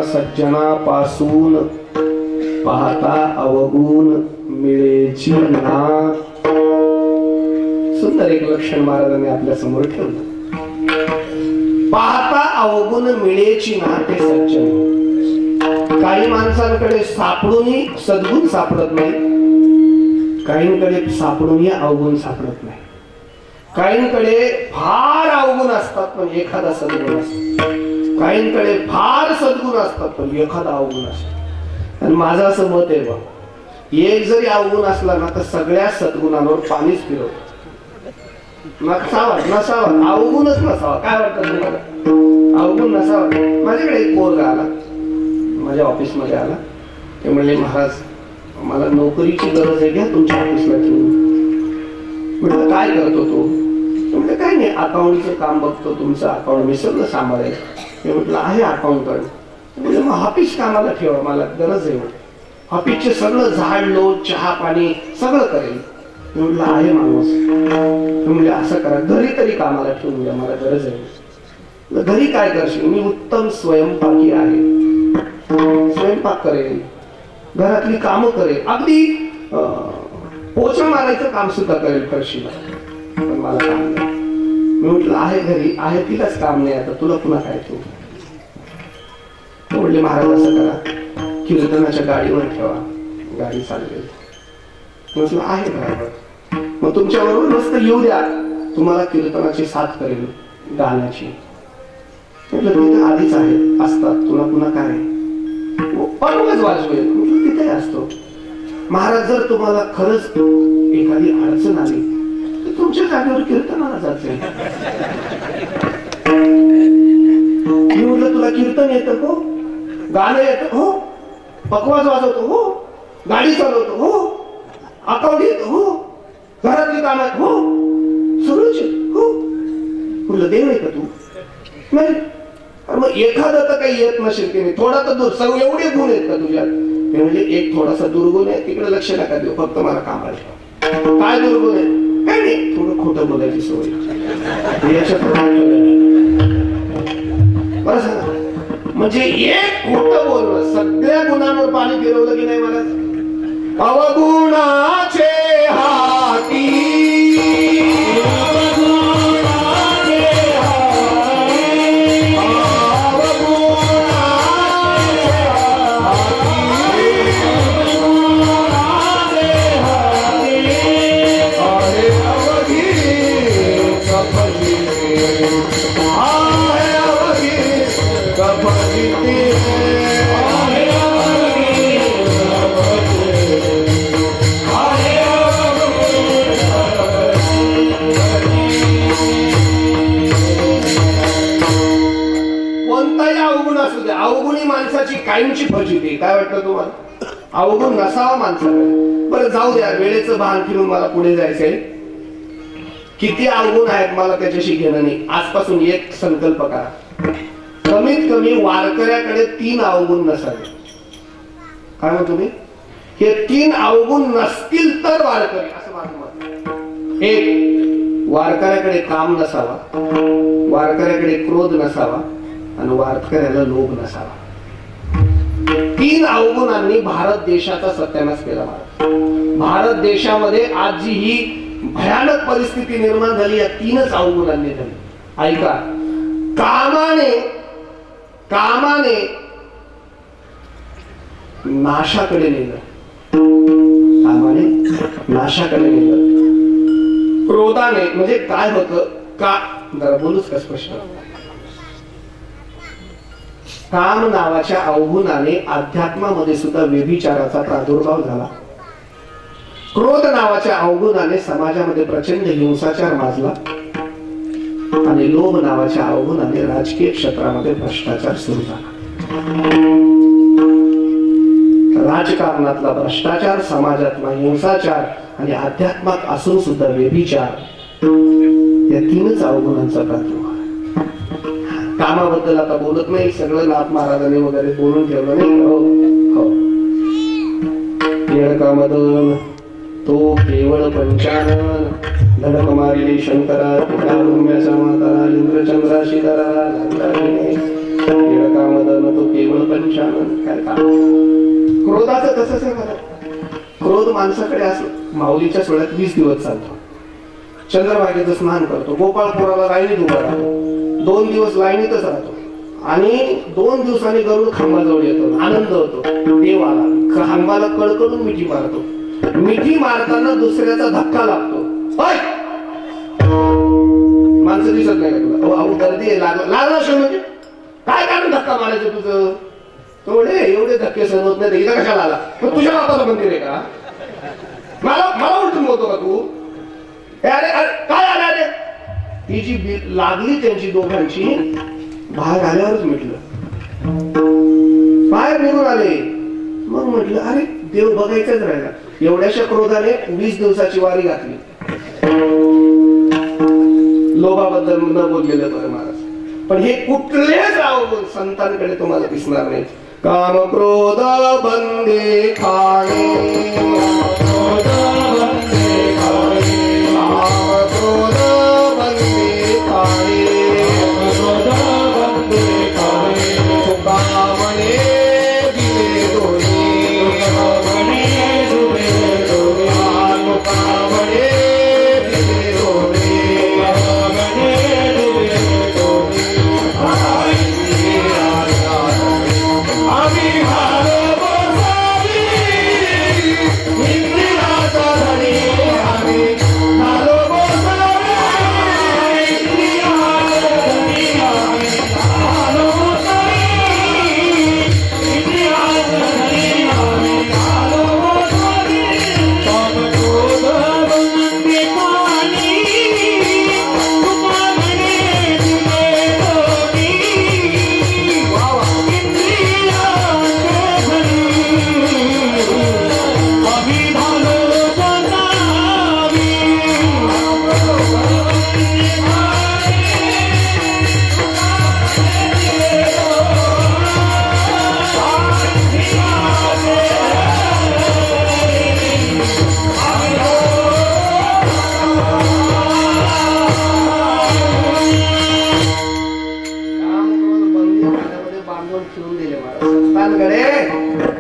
सज्जनापासून पाहता अवगुण मिळेची ना. सुंदर एक लक्षण महाराजांनी आपल्या समोर ठेवलं. पाहता अवगुण मिळेची ना ते सज्जन. काही माणसांकडे सापडूनही सद्गुण सापडत नाही, काहींकडे सापडूनही अवगुण सापडत नाही. काहींकडे फार अवगुण असतात पण एखादा सद्गुण असतो, काहींकडे फार सद्गुण असतात पण एखादा अवगुण असतो. आणि माझं असं मत आहे बा, एक जरी अवगुण असला ना तर सगळ्या सद्गुणांवर पाणीच फिरवतो. नसावा नसावा अवगुणच नसावा. काय वाटतं तुम्हाला? अवगुण नसावा. माझ्याकडे एक पोरगा आला, माझ्या ऑफिस मध्ये आला. ते म्हणले महाराज मला नोकरीची गरज आहे, घ्या तुमच्या ऑफिसला ठेवून. म्हटलं काय करतो तो? म्हटलं काय नाही, अकाउंटचं काम बघतो, तुमचं अकाउंट मी सगळं सांभाळेल. मी म्हटलं आहे अकाउंटंट. म्हणजे मग ऑफिस कामाला ठेवा, मला गरज आहे. ऑफिसचे सगळं झाड लोट चहा पाणी सगळं करेल. मी म्हटलं आहे माणूस. म्हणजे असं करा, घरी तरी कामाला ठेवून द्या, मला गरज आहे. घरी काय करशील? मी उत्तम स्वयंपाकी आहे, स्वयंपाक करेल, घरातली कामं करेल, अगदी पोछा मारायचं काम सुद्धा करेल फरशीला, पण मला काम नाही. मी म्हटलं आहे घरी आहे, तिलाच काम नाही, आता तुला पुन्हा काय ठेवू? म्हटले महाराज असं करा, कीर्तनाच्या गाडीवर ठेवा, गाडी चालवेल. म्हटलं आहे बरोबर, मग तुमच्या बरोबर मस्त येऊ द्या, तुम्हाला कीर्तनाची साथ करेल, गाण्याची. म्हटलं तिथे आधीच आहे असतात, तुला पुन्हा काय? परवाच वाजवेल. म्हटलं तिथे असतो. महाराज जर तुम्हाला खरंच एखादी अडचण आली तर तुमच्या जागेवर कीर्तनाला जाते. मी म्हटलं तुला कीर्तन येतं हो, गाणं येतं हो, पकवाज वाजवतो हो, गाडी चालवतो हो, अकाउंट येतो हो, घरातली कामात हो, सगळंच हो. म्हटलं देव आहे का तू? नाही. मग एखादा तर काही येत नसेल की नाही, थोडा तर दूर सगळं एवढे गुण आहेत का तुझ्यात? म्हणजे एक थोडासा दुर्गुण आहे, तिकडे लक्ष नका देऊ, फक्त मला काम आहे. काय दुर्गुण आहे? काय नाही, थोडं खोटं बोलायची सवय. बरं सांगा, म्हणजे एक खोटं बोलणं सगळ्या गुणांवर पाणी फिरवलं की नाही? मला अवगुणाचे हाती अवगुणी माणसाची कायमची फजिती. काय वाटतं तुम्हाला? अवगुण नसावा माणसाकडे. बरं जाऊ द्या, वेळेचं भान ठेवून मला पुढे जायचंय. किती अवगुण आहेत मला त्याच्याशी घेणं नाही. आजपासून एक संकल्प करा, कमीत कमी वारकऱ्याकडे 3 अवगुण नसावे. काय म्हणतो तुम्ही? हे 3 अवगुण नसतील तर वारकरी, असं माझं मत. 1, वारकऱ्याकडे काम नसावा, वारकऱ्याकडे क्रोध नसावा आणि वारकऱ्याला लोभ नसावा. 3 अवगुणांनी भारत देशाचा सत्यानाश केला. भारत देशामध्ये आज जी ही भयानक परिस्थिती निर्माण झाली या 3च अवगुणांनी झाली. ऐका, कामाने नाशाकडे नेलं, कामाने नाशाकडे नेलं. क्रोधाने म्हणजे काय होतं का, जरा बोलूच का स्पष्ट. काम नावाच्या अवगुणाने अध्यात्मामध्ये सुद्धा व्यभिचाराचा प्रादुर्भाव झाला. क्रोध नावाच्या अवगुणाने समाजामध्ये प्रचंड हिंसाचार माजला आणि लोभ नावाच्या अवगुणाने राजकीय क्षेत्रामध्ये भ्रष्टाचार सुरू झाला. राजकारणातला भ्रष्टाचार, समाजातला हिंसाचार आणि अध्यात्मात असून सुद्धा व्यभिचार, या 3च अवगुणांचा प्रादुर्भाव. कामाबद्दल आता बोलत नाही, सगळं नाथ महाराजांनी वगैरे बोलून ठेवलं नाही. हो, येडका मदन तो केवळ पंचानन, धडक मारिले शंकरा, तुका भूम्याचा म्हातारा, इंद्रचंद्राशी धरा लागला. येडका मदन तो केवळ पंचानन. काय काम? क्रोधाचं तसंच आहे मला. क्रोध माणसाकडे असं माऊलीच्या सोहळ्यात 20 दिवस चालतो. चंद्रभागेचं स्नान करतो, गोपाळपुराला लाईनीत उभा राहतो, 2 दिवस लाईनीतच राहतो आणि 2 दिवसांनी गरुड खांबाजवळ येतो, आनंद होतो. देवाला खांबाला कळकळून मिठी मारतो. मिठी मारताना दुसऱ्याचा धक्का लागतो. माणसं दिसत नाही का तुला? अहो गर्दी आहे, लागला असेल म्हणजे काय कारण धक्का मारायचं तुझं? तो म्हणे एवढे धक्के सहन होत नाही, इथं कशाला आला? मग तुझ्या बापाचं मंदिर आहे का? मला उलटून बोलतो का तू? अरे अरे काय आलं? अरे ती जी लागली त्यांची दोघांची बाहेर आल्यावरच म्हटलं, बाहेर निघून आले. मग म्हटलं अरे देव बघायचाच राहिला. एवढ्याशा क्रोधाने 20 दिवसाची वारी घातली. लोभाबद्दल न बोललेलं बरं महाराज. पण हे कुठलेच संतांकडे तुम्हाला दिसणार नाही. काम क्रोध बंदे खाणे, क्रोध बंदे खाणे, काम क्रोध बंदे खाणे, क्रोध बंदे खाणे. तुका म्हणे दिले डोळे, म्हणे डोळे डोळे, तुका म्हणे दिले डोळे, म्हणे डोळे डोळे. आम्ही हारो बसावी इंद्रियाचा धनी, आम्ही हारो बसावी इंद्रियाचा धनी, आम्ही हारो बसावी इंद्रियाचा धनी, आम्ही हारो बसावी. काम क्रोध बंदे खाणी, तुका म्हणे दिले डोळी, ठेवून दिले संतांकडे.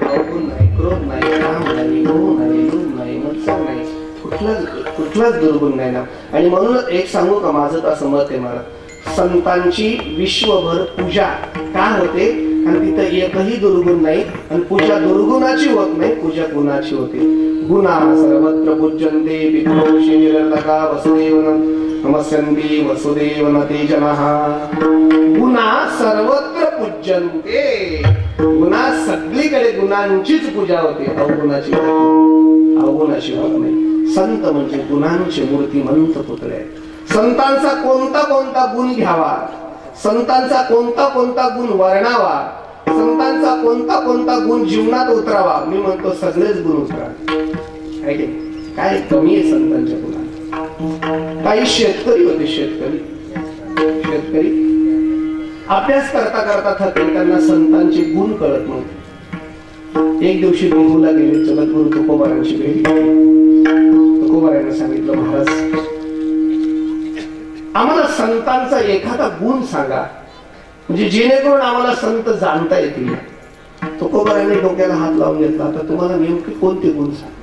अवगुण नाही, क्रोध नाही, काम नाही, मोह नाही, लोभ नाही, मत्सर नाही, कुठलाच दुर्गुण नाही ना. आणि म्हणून एक सांगू का, माझं असं मत आहे महाराज, संतांची विश्वभर पूजा का होते? आणि तिथं एकही दुर्गुण नाही. आणि पूजा दुर्गुणाची होत नाही, पूजा गुणाची होते. गुणा सर्वत्र पूज्यन्ते विद्रोषी निरर्धका वसुदेव नमस्यन्ति वसुदेव नते जनः. गुणा सर्वत्र पूज्यन्ते, गुणा सगळीकडे गुणांचीच पूजा होते, अवगुणाची होत नाही. संत म्हणजे गुणांचे मूर्तिमंत पुतळे आहेत. संतांचा कोणता कोणता गुण घ्यावा, संतांचा कोणता कोणता गुण वर्णावा, संतांचा कोणता कोणता गुण जीवनात उतरावा. मी म्हणतो सगळेच गुण उतरा. काय कमी आहे संतांच्या गुणात? काही शेतकरी होते, शेतकरी अभ्यास करता करता थकले, त्यांना संतांचे गुण कळत नव्हते. एक दिवशी बिहूला गेले, जगद्गुरु तुकोबारांची भेट घेतली. तुकोबारांनी सांगितलं, महाराज आम्हाला संतांचा एखादा गुण सांगा, म्हणजे जेणेकरून आम्हाला संत जाणता येतील. तुकोबारांनी डोक्याला हात लावून घेतला, आता तुम्हाला नेमके कोणते गुण सांगा,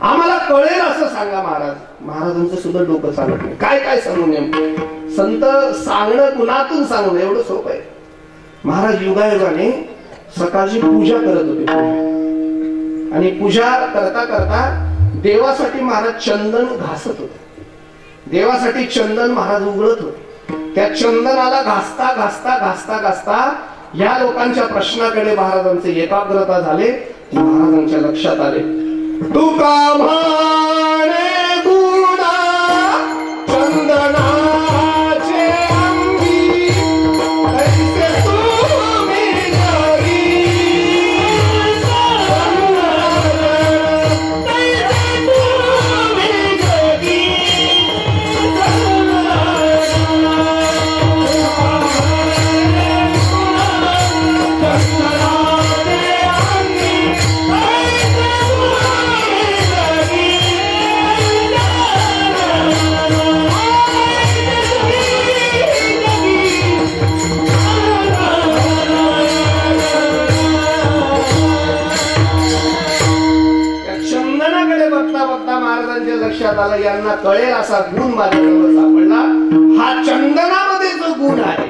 आम्हाला कळेल असं सांगा महाराज. महाराजांचं सुद्धा डोकं चालत नाही, काय काय सांगू नेमकं. संत सांगणं गुणातून सांगणं एवढं सोपं आहे. महाराज युगायुगाने सकाळची पूजा करत होते, आणि पूजा करता करता देवासाठी महाराज चंदन घासत होते. देवासाठी चंदन महाराज उघडत होते. त्या चंदनाला घासता घासता घासता घासता या लोकांच्या प्रश्नाकडे महाराजांचे एकाग्रता झाले. महाराजांच्या लक्षात आले, तुका म्हणे गुणा चंदनाचे अंगी, कैसे तुम्ही जरी, कैसे तुम्ही जरी. महाराजांच्या लक्षात आलं, यांना कळेल असा गुण माझ्याजवळ सापडला. हा चंदनामध्ये जो गुण आहे,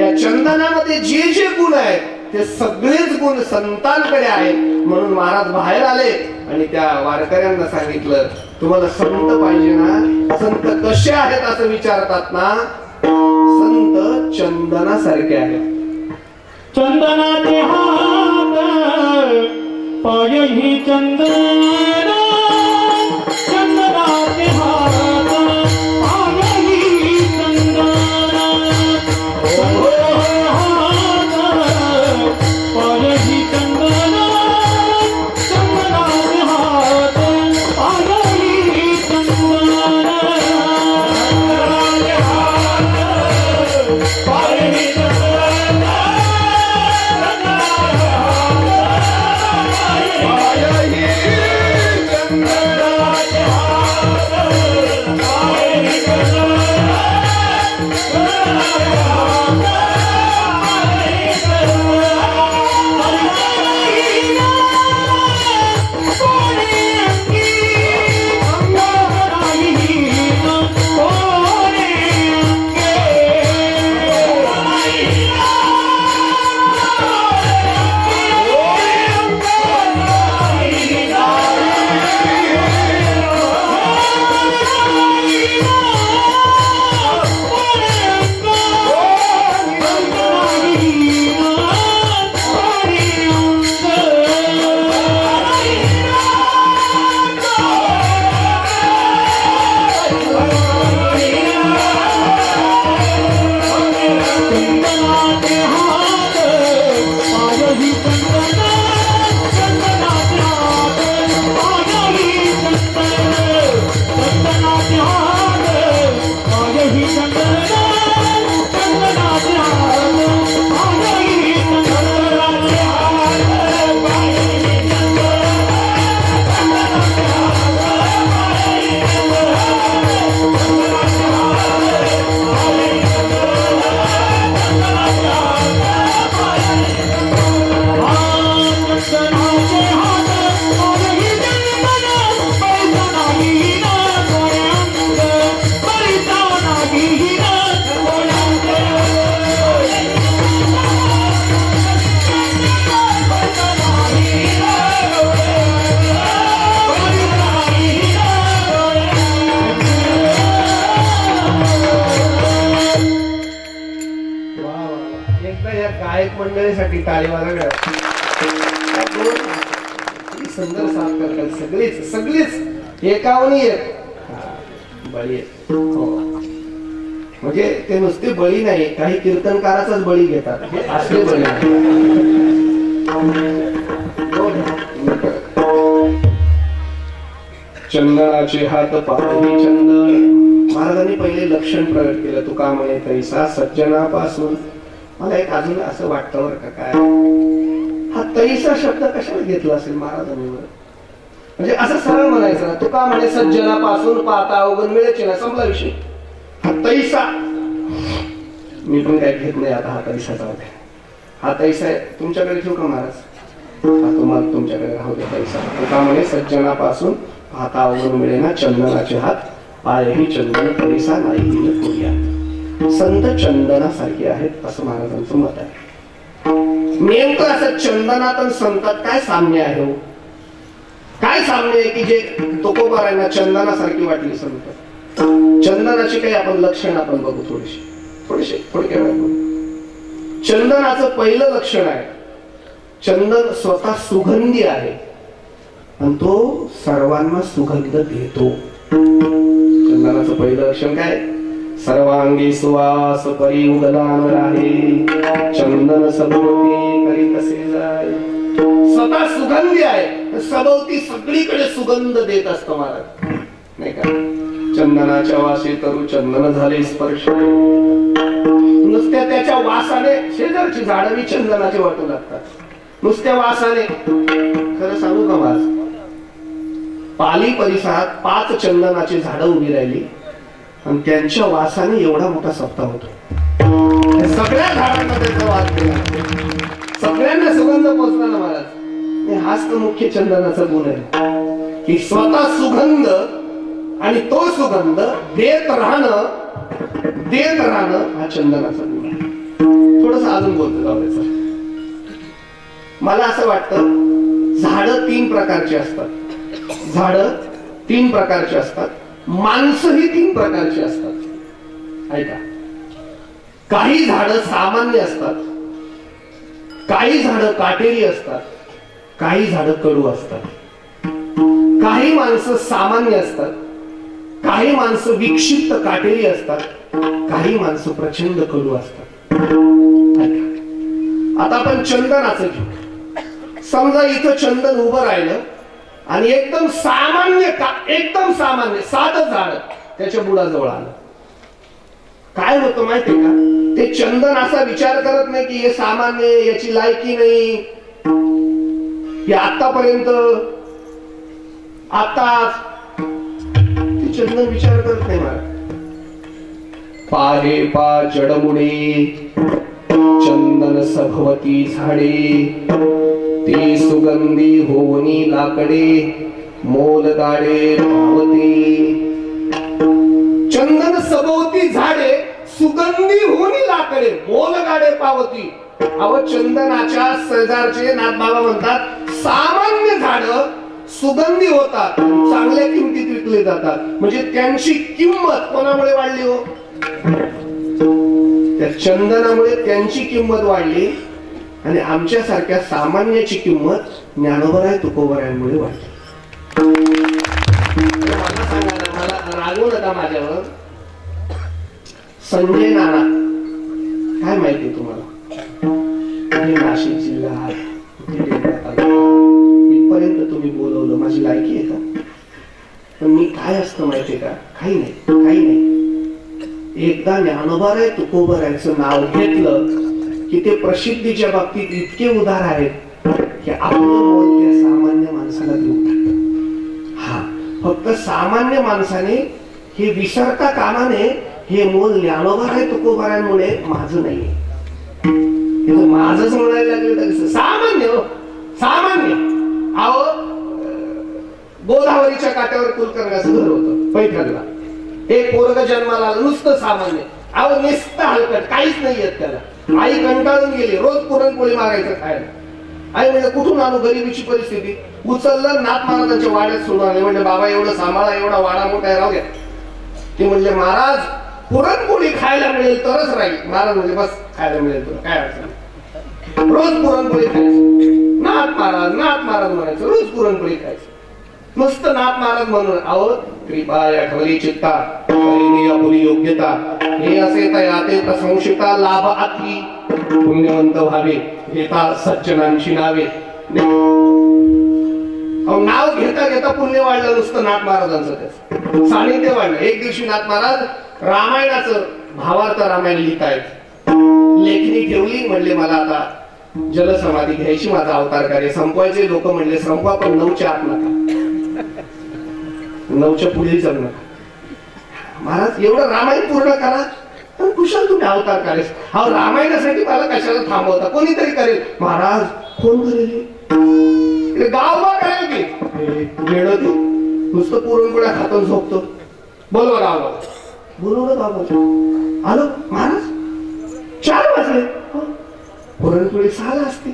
या चंदनामध्ये जे जे गुण आहेत ते सगळेच गुण संतांकडे आहेत. म्हणून महाराज बाहेर आले आणि त्या वारकऱ्यांना सांगितलं, तुम्हाला संत पाहिजे ना, संत कसे आहेत असं विचारतात ना, संत चंदनासारखे आहेत. चंदनाचे हात पायही चंदन, चंदनाचे हात पायही चंदन, हात पायही चंदन, चंदनाचे हात पायही चंदन, पायही मंडळीसाठी टाळीवाला सुंदर साथ करतात. सगळीच सगळीच एकावनी बळी आहेत. म्हणजे ते नुसते बळी नाही, काही कीर्तनकाराचाच बळी घेतात, हे असले बळी. चंदनाचे हात पायही चंदन. महाराजांनी पहिले लक्षण प्रगट केलं. तुका म्हणे तैसा सज्जनापासून. मला एक अजून असं वाटतं बरं का, काय हा तैसा शब्द कशाला घेतला असेल महाराजांनी? म्हणजे असं सरळ म्हणायचं ना, तुका म्हणे सज्जनापासून पाहता अवगण मिळायचे ना, संपला विषय. हा तैसा मी पण काय घेत नाही आता. हा तैसाचा होता, हा तैसा आहे. तुमच्याकडे ठेवू का महाराज? हा तुम्हाला तुमच्याकडे राहू दे तैसा. तुका म्हणे सज्जनापासून पाहता अवगण मिळे ना, चंदनाचे हात पायही चंदन, तैसा नाही कोरिया. संत चंदनासारखे आहेत असं महाराजांचं मत आहे. नेमकं असं चंदनात आणि संतात काय साम्य आहे? काय साम्य आहे की जे तुकोबारांना चंदनासारखी वाटली संत? चंदनाची काही आपण लक्षण आपण बघू थोडेसे थोडक्या वेळात बघू. चंदनाचं पहिलं लक्षण आहे, चंदन स्वतः सुगंधी आहे आणि तो सर्वांना सुगंध देतो. चंदनाचं पहिलं लक्षण काय? सर्वांगी सुवास परी उगदान राहे, चंदन सभोवती करी कसे जाय. स्वतः सुगंधी आहे, सभोवती सगळीकडे सुगंध देत असतो महाराज, नाही का? चंदनाच्या वासे तरू चंदन झाले स्पर्श. नुसत्या त्याच्या वासाने शेजारची झाडं चंदनाचे वाटू लागतात. नुसत्या वासाने. खरं सांगू का महाराज, पाली परिसरात 5 चंदनाची झाडं उभी राहिली आणि त्यांच्या वासाने एवढा मोठा सप्ताह होतो. सगळ्या झाडांना त्याचा वास केला, सगळ्यांना सुगंध पोचला ना महाराज. हाच तर मुख्य चंदनाचा गुण आहे की स्वतः सुगंध आणि तो सुगंध देत राहणं हा चंदनाचा गुण आहे. थोडस अजून बोलतो जाऊ. मला असं वाटतं झाडं 3 प्रकारची असतात, झाडं 3 प्रकारची असतात, माणसं ही 3 प्रकारची असतात. ऐका, काही झाडं सामान्य असतात, काही झाडं काटेरी असतात, काही झाडं कडू असतात. काही माणसं सामान्य असतात, काही माणसं विक्षिप्त काटेरी असतात, काही माणसं प्रचंड कडू असतात. आता आपण चंदनाचं घेऊ. समजा इथं चंदन उभं राहिलं आणि एकदम सामान्य साधं झाड त्याच्या बुडाजवळ आलं. काय होतं माहितीये का, ते चंदन असा विचार करत नाही की हे सामान्य, याची लायकी नाही, हे आतापर्यंत ते चंदन विचार करत नाही. मला पाहे पा जडमुडे चंदन सभवती झाडे, ती सुगंधी होवनी लाकडे, मोल गाडे पावती. चंदन सभोवती झाडे, सुगंधी होवनी लाकडे, मोल गाडे पावती. अहो, चंदनाच्या शेजारचे नाथबाबा म्हणतात सामान्य झाड सुगंधी होतात, चांगल्या किमतीत विकले जातात. म्हणजे त्यांची किंमत कोणामुळे वाढली हो? त्या चंदनामुळे त्यांची किंमत वाढली आणि आमच्या सारख्या सामान्याची किंमत ज्ञानोबराय तुकोबरायांमुळे वाढली. मला सांगा ना, मला रागवू नका माझ्यावर. संजय नाना काय माहिती तुम्हाला? नाशिक जिल्हा इथपर्यंत तुम्ही बोलवलं, माझी लायकी आहे का? पण मी काय असतं माहितीये का? काही नाही, काही नाही. एकदा ज्ञानोबराय तुकोबरायचं नाव घेतलं की ते प्रसिद्धीच्या बाबतीत इतके उदार आहेत की आपलं मोल त्या सामान्य माणसाला देऊ टाकतं. हा, फक्त सामान्य माणसाने हे विसरता कामा नये, हे मोल ज्ञानोबराय तुकोबरायांमुळे माझं नाहीये. माझंच म्हणायला लागलं तर सामान्य सामान्य. अहो, गोदावरीच्या काठावर कुलकर्ण्याचं घर होतं पैठणला. एक पोरग जन्माला आलं, नुसतं सामान्य. अहो, नुसतं हलकट, काहीच नाही येत त्याला. आई कंटाळून गेली, रोज पुरणपोळी मागायचं खायला. आई म्हणजे कुठून आणू, गरिबीची परिस्थिती. उचललं, नाथ महाराजांच्या वाड्यात सोडून आले. म्हणजे बाबा एवढं सांभाळा, एवढा वाडा मोठा राहू द्या. ते म्हणले महाराज पुरणपोळी खायला मिळेल तरच राहील. महाराज म्हणजे बस खायला मिळेल तुला, काय अडचण. रोज पुरणपोळी खायचं. नाथ महाराज म्हणायचं, रोज पुरणपोळी खायचं. नुसतं नाथ महाराज म्हणून. अहो, कृपा आठवली चित्ता, आपली योग्यता, हे असे तयाते प्रशंसिता, लाभ आती पुण्यवंत व्हावे, घेता सज्जनांची नावे. नाव घेता घेता पुण्य वाढलं नुसतं नाथ महाराजांचं. त्याचं सानिध्य वाढलं. एक दिवशी नाथ महाराज रामायणाचं भावार्थ रामायण लिहितायत. लेखणी ठेवली. म्हणले मला आता जलसमाधी घ्यायची, माझा अवतार कार्य संपवायचे. लोक म्हणले संपवा, पण 9च्या आत नका, 9च्या पुढे जाऊ नका. महाराज एवढं रामायण पूर्ण करा, पण कुशल तुम्ही अवतार कार्य. हा, रामायणासाठी मला कशाला थांबवता? कोणीतरी करेल. महाराज कोण करेल? गावबा करेल की वेळ तू नुसतं पुरणपोळ्या खातो झोपतो. बोलवा गावबा. बोलवलं गावबा. आलो महाराज, 4 वाजले. पुरणपोळी 6ला असते.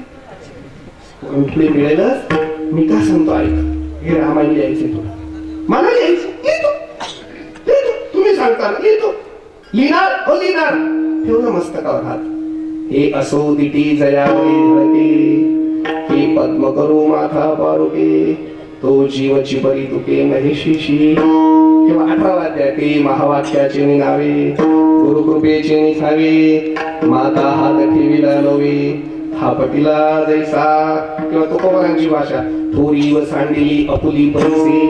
पुरणपोळी मिळेलच. मी का सांगतो ऐक, हे रामायण लिहायचे तुला, मला लिहायचं. लिहितो तुम्ही सांगता ना, लिहितो. लिहिणार हो लिहिणार. ठेवलं मस्तकावर हात. हे असो दिटी जयावरी धळके, हे पद्म करू माथा पारुके, तो जीवची परी तुके महेशीशी. किंवा 18वा अध्याय, ते महावाक्याचे निनावे, गुरुकृपेचे निखावे, माता हात ठेविला नवे, थापटीला जैसा. किंवा तुकोबरांची भाषा, थोरी व सांडिली अपुली पैसे,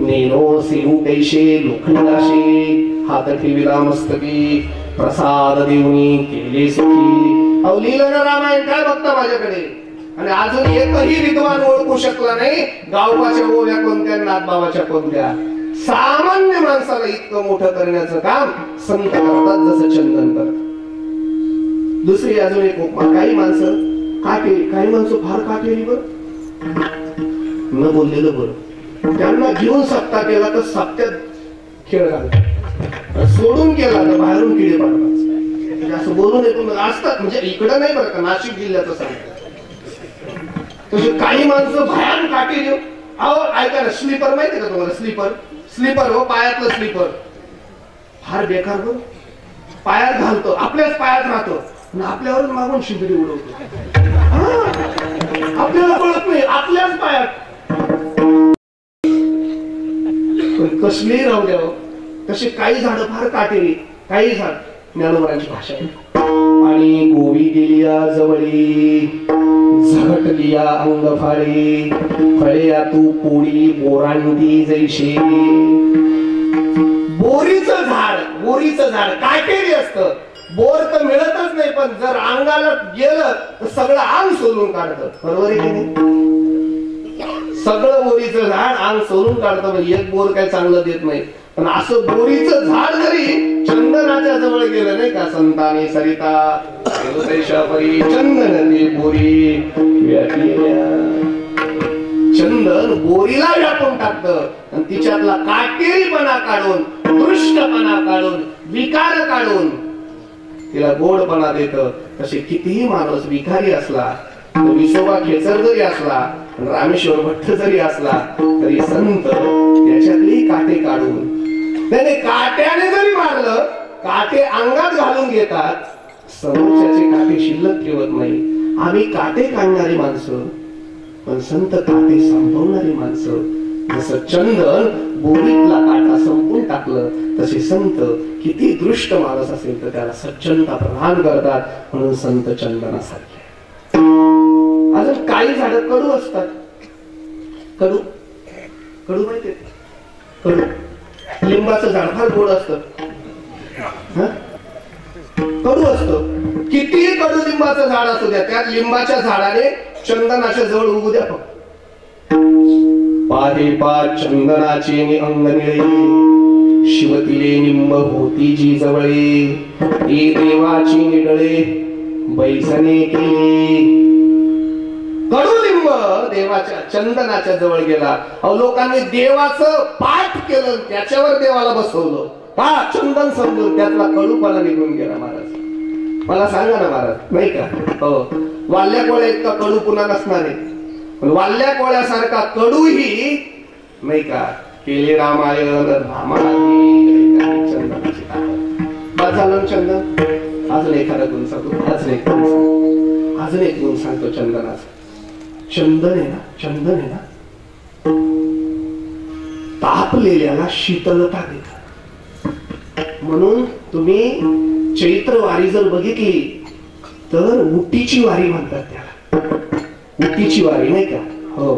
नेनो सेवू कैशे लोखंडाशे, हात ठेविला मस्तकी, प्रसाद देऊनी केले सुखी. अहो, लिहिलं ना रामायण, काय बघता माझ्याकडे? आणि अजून एकही विद्वान ओळखू शकला नाही गावबाच्या ओव्या कोणत्या, नाथबाबाच्या कोणत्या. सामान्य माणसाला इतकं मोठं करण्याचं काम संत करतात, जसं चंदन करतात. दुसरी अजून एक उपमा. काही माणसं काटेरी, काही माणसं फार काटेरी. बरं, न बोललेलं बरं. त्यांना घेऊन सप्ताह केला तर सप्त्यात खेळ घालतात, सोडून केला तर बाहेरून किडे पाडतात. असं बोलून येतो असतात. म्हणजे इकडं नाही बरं का, नाशिक जिल्ह्याचं सांगतात. तसे काही माणसं भयान काठी देऊ. अहो ऐका ना, स्लीपर माहिती का तुम्हाला? स्लीपर हो, पायातलं स्लीपर फार बेकार बघ. पायात घालतो, आपल्याच पायात राहतो आणि आपल्यावरच मागून शिंदरी उडवतो. आपल्याला कळत नाही, आपल्याच पायात. पण कसली राहू द्या, तसे काही झाड फार काटेरी, काही झाड ज्ञानोबरांची भाषा आहे. आणि गोवी गेलिया जवळी झगटलिया अंग फाळे फळेया तू पोळी बोरांडी जैशे. बोरीचं झाड काटेरी असतं. बोर तर मिळतच नाही, पण जर अंगाला गेलं तर सगळं अंग सोलून काढतं. बरोबर आहे की नाही? सगळं बोरीचं झाड अंग सोलून काढतं. म्हणजे एक बोर काय चांगलं देत नाही. पण असं बोरीचं झाड जरी चंदनाच्या जवळ गेलं नाही का, संतानी सरिता परी चंदन ते बोरी चंदन बोरीला व्यापून टाकतं आणि तिच्यातला काटेरीपणा काढून, दृष्टपणा काढून, विकार काढून तिला गोडपणा देतं. तसे कितीही माणूस विकारी असला, तो विसोबा खेचर जरी असला, रामेश्वर भट्ट जरी असला, तरी संत त्याच्यातली काटे काढून, त्याने काट्याने जरी मारलं, काटे अंगात घालून घेतात, समोरच्याचे काटे शिल्लक ठेवत नाही. आम्ही काटे काढणारी माणसं, पण संत काटे संपवणारी माणसं. जसं चंदन बोरीतला काटा संपून टाकलं, तसे संत किती दृष्ट माणूस असेल तर त्याला सज्जनता प्रदान करतात. म्हणून संत चंदनासारखे. अजून काही झाड कडू असतात. कडू माहितीये? कडू लिंबाचं झाड फार गोड असतं. कडू असतं. कितीही कडू लिंबाचं झाड असू द्या, त्या लिंबाच्या झाडाने चंदनाच्या जवळ उभू द्या. पाहे पाच चंदनाचे अंग निळे, शिवतिले निंब होती जी जवळे, ती देवाची निडळे बैसने केली. कडुलिंब देवाच्या चंदनाच्या जवळ गेला. अहो लोकांनी देवाचं पाठ केलं, त्याच्यावर देवाला बसवलं. का? चंदन समजून त्यातला कडूपणा निघून गेला. महाराज मला सांगा ना महाराज, नाही का? हो, वाल्ल्या कोळ्या इतका कडू पुन्हा नसणार आहे, पण वाल्ल्या कोळ्यासारखा कडूही नाही का केले रामायण रामायण चंदनाची ताकद. झालं चंदन. अजून एखादा गुण सांगतो, अजून एक गुण सांगतो चंदनाचा. चंदन आहे ना तापलेल्याला शीतलता देत. म्हणून तुम्ही चैत्र वारी जर बघितली तर उटीची वारी म्हणतात त्याला. उटीची वारी नाही का? हो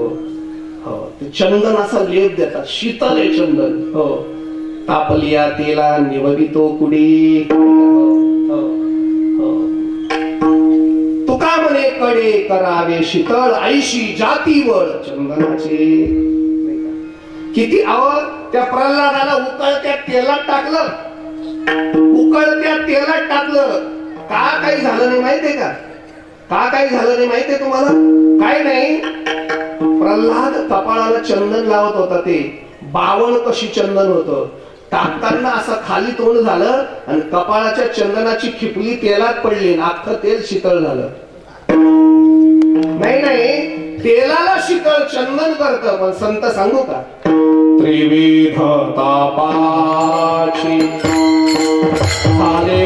हो, चंदन असा लेप देतात. शीतल आहे चंदन. हो, तापलिया तेला निवगितो कुडी. तुका म्हणे कडे करावे शीतळ ऐशी जातीवर चंदनाचे. किती आवड. त्या प्रल्हादाला उकळत्या तेलात टाकलं, का काही झालं नाही माहितीये का? का काही झालं नाही माहितीये तुम्हाला? काय नाही, प्रल्हाद कपाळाला चंदन लावत होता. ते 52 कशी चंदन होतं. टाकताना असं खाली तोंड झालं आणि कपाळाच्या चंदनाची खिपली तेलात पडली, अख्खं तेल शीतळ झालं. नाही, तेलाला शीतळ चंदन करतं. पण संत सांगू का? त्रिविध तापाची आले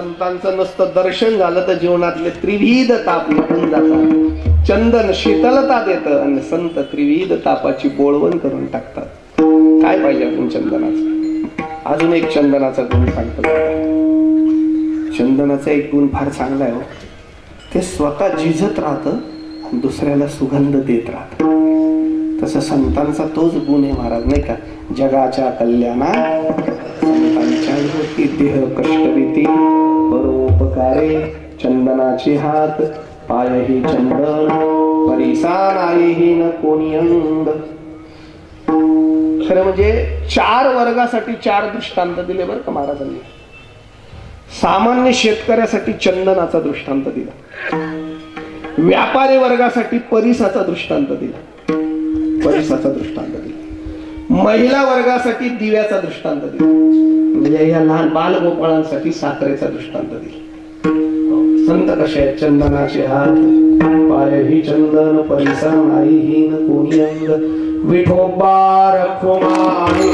संतांचं नुसतं दर्शन झालं तर जीवनातले त्रिविध ताप निघून जातात. चंदन शीतलता देतं आणि संत त्रिविध तापाची बोळवण करून टाकतात. काय पाहिजे आपण चंदनाचं? अजून एक चंदनाचा गुण सांगतो. चंदनाचा एक गुण फार चांगला आहे. ते स्वतः झिजत राहतं आणि दुसऱ्याला सुगंध देत राहतं. तसं संतांचा तोच गुण आहे महाराज, नाही का? जगाच्या कल्याणा संतांच्या होती देह कष्टरीती परोपकारे चंदनाचे हात पायही चंदन परिसा नाहीही न कोणी अंग. खरं म्हणजे 4 वर्गासाठी 4 दृष्टांत दिले बरं का महाराजांनी. सामान्य शेतकऱ्यासाठी चंदनाचा दृष्टांत दिला, व्यापारी वर्गासाठी परिसाचा दृष्टांत दिला, परिसाचा दृष्टांत दिला, महिला वर्गासाठी दिव्याचा दृष्टांत दिला, म्हणजे या लहान बालगोपाळांसाठी साखरेचा दृष्टांत दिला. संत कसे आहेत? चंदनाचे हात पायही चंदन परिसा नाहीही न कोणी अंग. विठोबा रखुमाई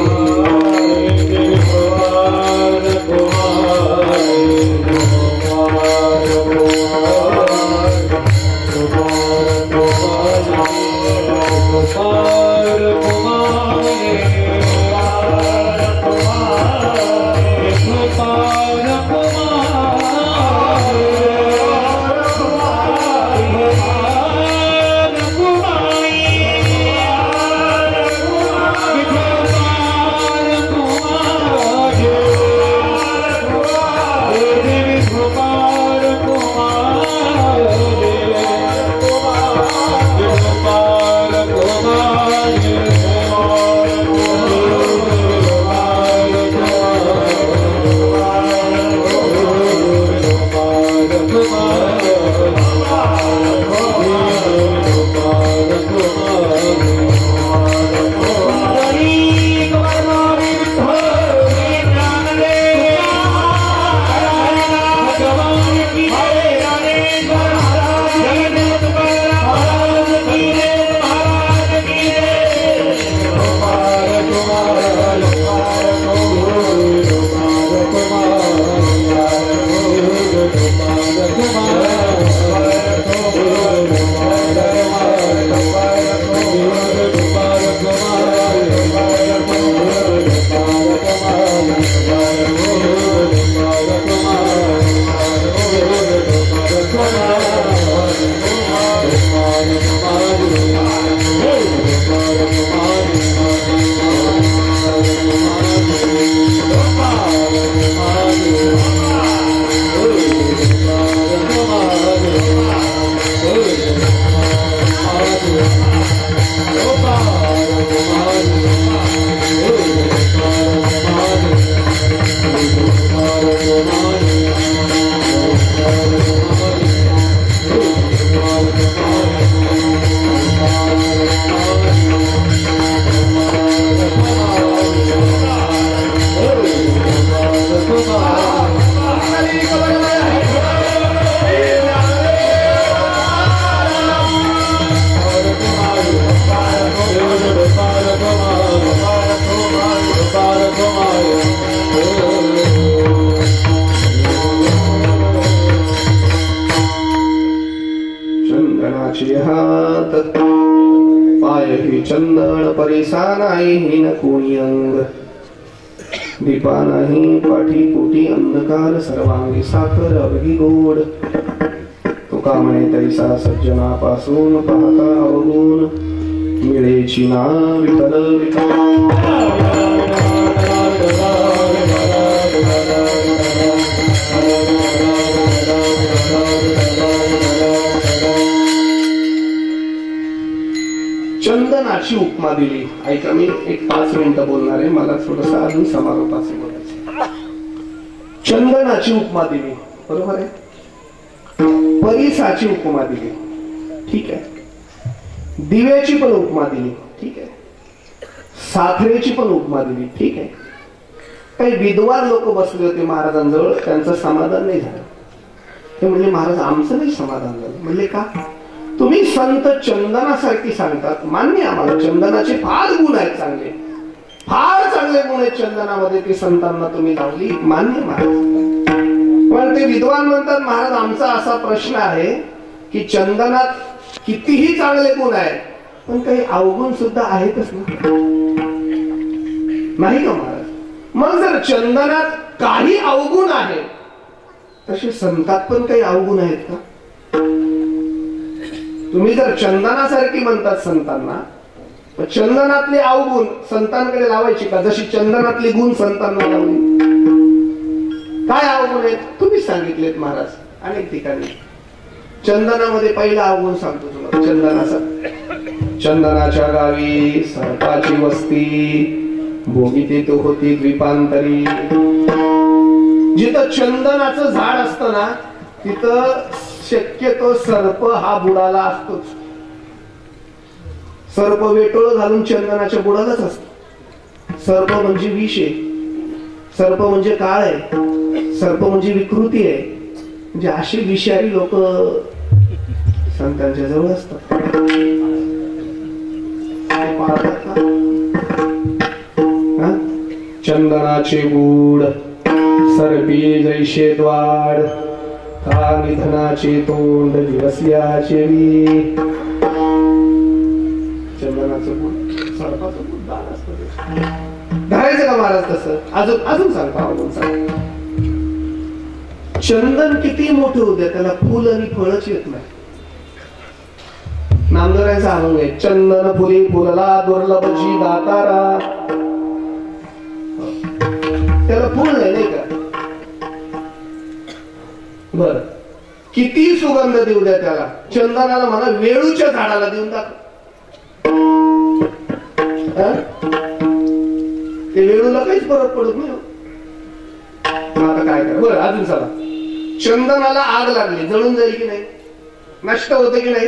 चंदन परिसा नाही न कोणी अंग. दीपा नाही पाठी पोटी अंधकार सर्वांगी साखर अवघी गोड. तुका म्हणे तैसा सज्जनापासून पाहता अवगुण मिळेची ना विठ्ठल विठ्ठल. चंदनाची उपमा दिली. ऐका, मी एक 5 मिनिटं बोलणार आहे, मला थोडस अजून समारोपाचं बोलायचं. चंदनाची उपमा दिली, बरोबर आहे. परिसाची उपमा दिली, ठीक आहे. दिव्याची पण उपमा दिली, ठीक आहे. साखरेची पण उपमा दिली, ठीक आहे. काही विद्वान लोक बसले होते महाराजांजवळ, त्यांचं समाधान नाही झालं. ते म्हणले महाराज आमचं नाही समाधान झालं. म्हणले का? तुम्ही संत चंदनासारखी सांगतात, मान्य आम्हाला चंदनाचे फार गुण आहेत, चांगले फार चांगले गुण आहेत चंदनामध्ये, ते संतांना तुम्ही लावली, मान्य महाराज. पण ते विद्वान म्हणतात महाराज आमचा असा प्रश्न आहे की चंदनात कितीही चांगले गुण आहेत पण काही अवगुण सुद्धा आहेतच ना, नाही का महाराज? मग जर चंदनात काही अवगुण आहे तसे संतात पण काही अवगुण आहेत का? तुम्ही जर चंदनासारखी म्हणतात संतांना, चंदनातले अवगुण संतांकडे लावायची का? जशी चंदनातली गुण संतांना लावली. काय अवगुण आहेत तुम्ही सांगितलेत महाराज अनेक ठिकाणी. चंदनामध्ये पहिला अवगुण सांगतो तुम्हाला. चंदनाचा, चंदनाच्या गावी सर्पाची वस्ती, भोगी तो होती द्वीपांतरी. जिथं चंदनाचं झाड असतं ना तिथं शक्यतो सर्प हा बुडाला असतोच. सर्प वेटोळ घालून चंदनाच्या बुडालाच असतो. सर्प म्हणजे विष आहे, सर्प म्हणजे काळ आहे, सर्प म्हणजे विकृती आहे. म्हणजे अशी विषारी लोक संतांच्या जवळ असतात. चंदनाचे बूड सर्पी जैसे द्वाड, का निधनाचे तोंड दिवसल्याचे वी. चंदनाचं बूड सर्पाचं बूड दान असतं. धरायचं का महाराज तसं? अजून अजून सांगतो अवगुण सांगतो. चंदन किती मोठे होते त्याला फुल आणि फळच येत नाही. नामदेवांचा अभंग आहे, चंदन फुली फुलला दुर्लभ जी दातारा. त्याला फुल नाही का? बर किती सुगंध देऊ द्या त्याला. चंदनाला म्हणा वेळूच्या झाडाला देऊन टाक, ते वेळूला काहीच फरक पडत नाही. आता काय करा बरं. अजून चला, चंदनाला आग लागली जळून जाईल की नाही? नष्ट होते की नाही?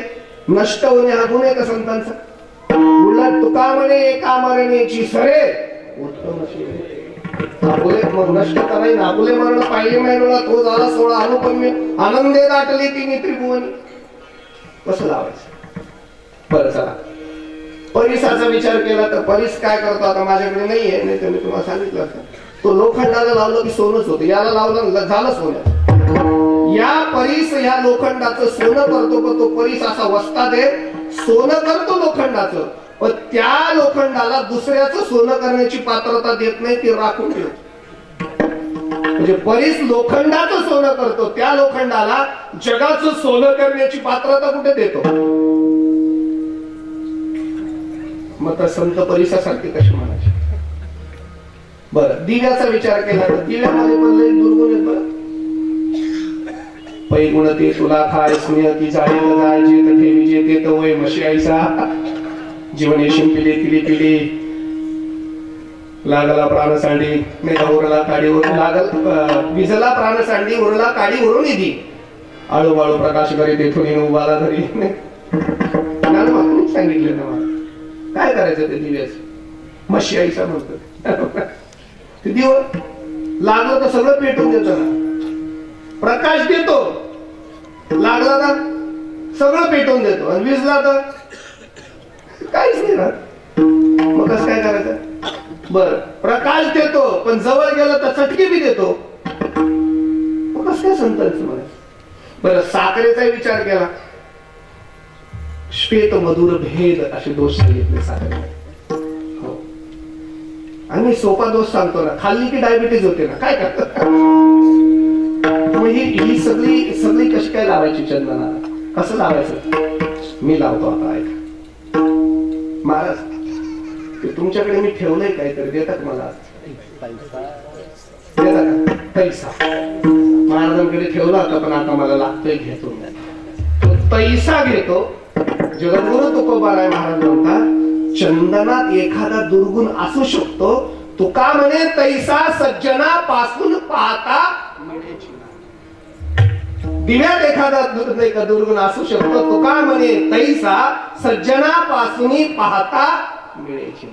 नष्ट होणे हा गुण आहे का संतांचा? उलट तुका म्हणे एका मरणेची सरे उत्तम नापुले. मग नष्ट कराय नापुले मरण पाहिले महिना तो झाला 16 अनुपम्य आनंदे दाटली ती त्रिभुवनी. कसं लावायचं? बरं चला, परिसाचा विचार केला तर परिस काय करतो? आता माझ्याकडे नाहीये, नाही तर मी तुम्हाला सांगितलं असतं. तो लोखंडाला लावलं की सोनच होतं, याला लावलं झालं सोनं. या परीस या लोखंडाचं सोनं करतो, पण तो परीस असा वस्तात आहे सोनं करतो लोखंडाचं, पण त्या लोखंडाला दुसऱ्याचं सोनं करण्याची पात्रता देत नाही, ते राखून ठेवतो. म्हणजे परीस लोखंडाचं सोनं करतो, त्या लोखंडाला जगाचं सोनं करण्याची पात्रता कुठे देतो? मग तर संत परिसासारखी कशी म्हणायची? बरं, दिव्याचा विचार केला तर दिव्यामध्ये पण लई दुर्गुण आहेत. बरं, पै गुण ते तुला खाय स्नेह की जाळे जाय जे ठेवी जे ते तो वय मशी आईसा. जीवने शिंपिले तिली पिली लागला प्राण सांडी, मेघा उरला काडी वरून लागल विजला प्राण सांडी, उरला काडी वरून निधी. आळू बाळू प्रकाश करी तेथून उभाला धरी. सांगितलं ना मला काय करायचं ते दिव्याचं? मशी आईसा म्हणतो. ते दिव लागलं तर सगळं पेटून देतो ना, प्रकाश देतो, लागला तर सगळं पेटून देतो, आणि विजला तर काहीच नाही राहत. मग कसं काय करायचं? बर, प्रकाश देतो पण जवळ गेलं तर चटके बी देतो, मग कसं काय संतांचं म्हणायचं? बरं, साखरेचा विचार केला, श्वेत मधुर भेद असे दोष सांगितले साखरेला. आणि सोपा दोष सांगतो ना, खाल्ली की डायबिटीज होते ना, काय करतात? ही सगळी कशी काय लावायची चंदनाला? कसं लावायचं? मी लावतो आता, ऐका महाराज. ते तुमच्याकडे मी ठेवलंय काहीतरी, देतात मला? देता का पैसा? महाराजांकडे ठेवला होता पण आता मला लागतोय, घेतो. तो पैसा घेतो. जगद्गुरु तुकोबाराय महाराज म्हणतात, चंदनात एखादा दुर्गुण असू शकतो, तुका म्हणे तैसा सज्जनापासून पाहता मिळेची. दिव्यात एखादा दुर्गुण असू शकतो, तुका म्हणे तैसा सज्जनापासून पाहता मिळेची.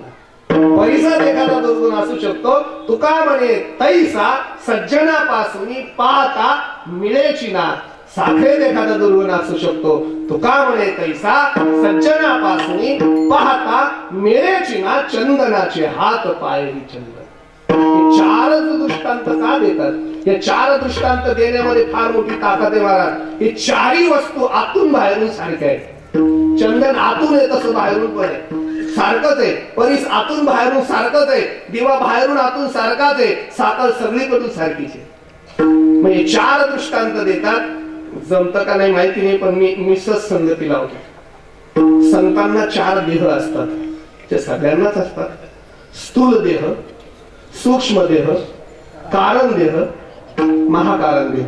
परिसात एखादा दुर्गुण असू शकतो, तुका म्हणे तैसा सज्जनापासून पाहता मिळेची ना. साखरेत एखादा दुर्गुण असू शकतो, तुका म्हणे तैसा सज्जनापासून पाहता मिळेची ना. चंदनाचे हात पाय चंदन, चार चारच दृष्टांत का देतात? या 4 दृष्टांत देण्यामध्ये फार मोठी ताकद आहे महाराज. हे 4ही वस्तू आतून बाहेरून सारख्या आहेत. चंदन आतून आहे तसं बाहेरून पण आहे, सारखंच आहे. परीस आतून बाहेरून सारखंच आहे, दिवा बाहेरून आतून सारखाच आहे, साखर सगळीकडून सारखीच आहे. म्हणजे 4 दृष्टांत देतात. जमतं का नाही माहिती नाही, पण मी संगती लावतो. संतांना 4 देह असतात, ते सगळ्यांनाच असतात. स्थूल देह, सूक्ष्म देह, कारण देह, महाकारण देह.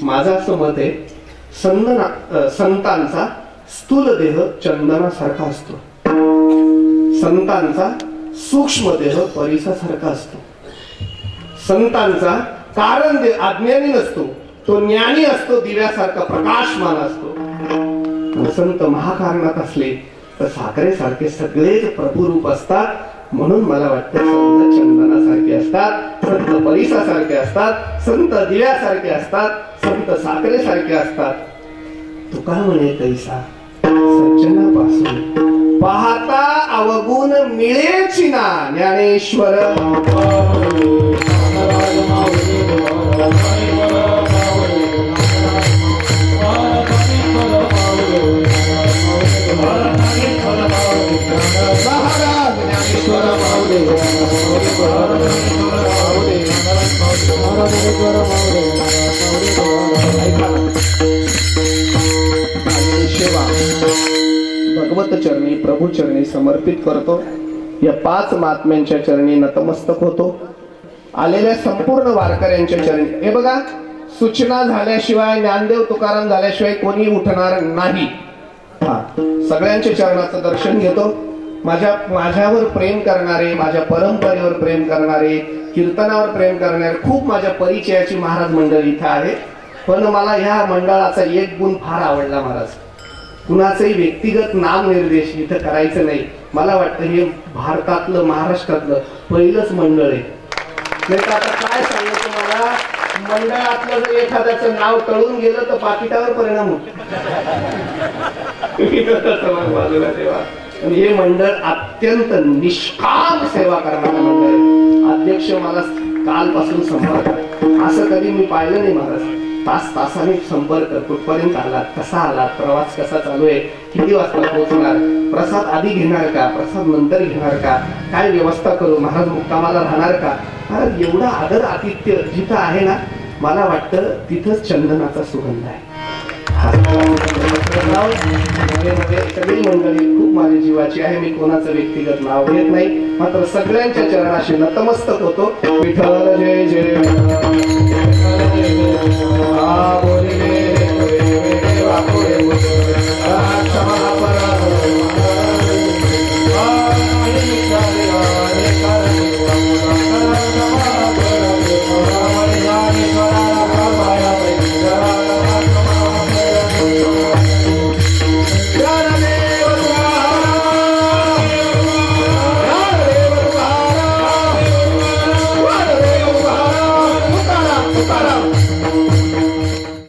माझं असं मत आहे, संतांचा स्थूल देह चंदनासारखा असतो, संतांचा सूक्ष्म देह परिसासारखा असतो, संतांचा कारण देह अज्ञानी नसतो, तो ज्ञानी असतो, दिव्यासारखा प्रकाशमान असतो. संत महाकारणात असले तर साखरेसारखे सगळेच प्रभुरूप असतात. म्हणून मला वाटतं संत चंदनासारखे असतात, संत परिसासारखे असतात, संत दिव्यासारखे असतात, संत साखरेसारखे असतात. तुका म्हणे कैसा सज्जनापासून पाहता अवगुण मिळेची ना ज्ञानेश्वर. भगवत चरणी प्रभू चरणी समर्पित करतो. या 5 महात्म्यांच्या चरणी नतमस्तक होतो. आलेल्या संपूर्ण वारकऱ्यांच्या चरणी. हे बघा, सूचना झाल्याशिवाय, ज्ञानदेव तुकाराम झाल्याशिवाय कोणी उठणार नाही. सगळ्यांच्या चरणाचं दर्शन घेतो. माझ्यावर प्रेम करणारे, माझ्या परंपरेवर प्रेम करणारे, कीर्तनावर प्रेम करणारे खूप माझ्या परिचयाची महाराज मंडळी इथं आहे. पण मला ह्या मंडळाचा एक गुण फार आवडला महाराज. कुणाचंही व्यक्तिगत नाम निर्देश इथं करायचं नाही. मला वाटतं हे भारतातलं, महाराष्ट्रातलं पहिलंच मंडळ आहे. नाही तर आता काय सांगू तुम्हाला, मंडळातलं जर एखाद्याचं नाव टळून गेलं तर पाकिटावर परिणाम होतो. बाजूला तेव्हा हे मंडळ अत्यंत निष्काम सेवा करणारं मंडळ आहे. अध्यक्ष मला कालपासून संपर्क, असं कधी मी पाहिलं नाही महाराज. तासाने संपर्क, कुठपर्यंत आलात, कसा आलात, प्रवास कसा चालू आहे, किती वाजता पोहोचणार, प्रसाद आधी घेणार का, प्रसाद नंतर घेणार का, काय व्यवस्था करू, महाराज मुक्कामाला राहणार का. महाराज एवढा आदर आतिथ्य जिथं आहे ना, मला वाटतं तिथंच चंदनाचा सुगंध आहे. सगळी मंडळी खूप माझ्या जीवाची आहे. मी कोणाचं व्यक्तिगत नाव घेत नाही, मात्र सगळ्यांच्या चरणाशी नतमस्तक होतो. विठ्ठल जय जय.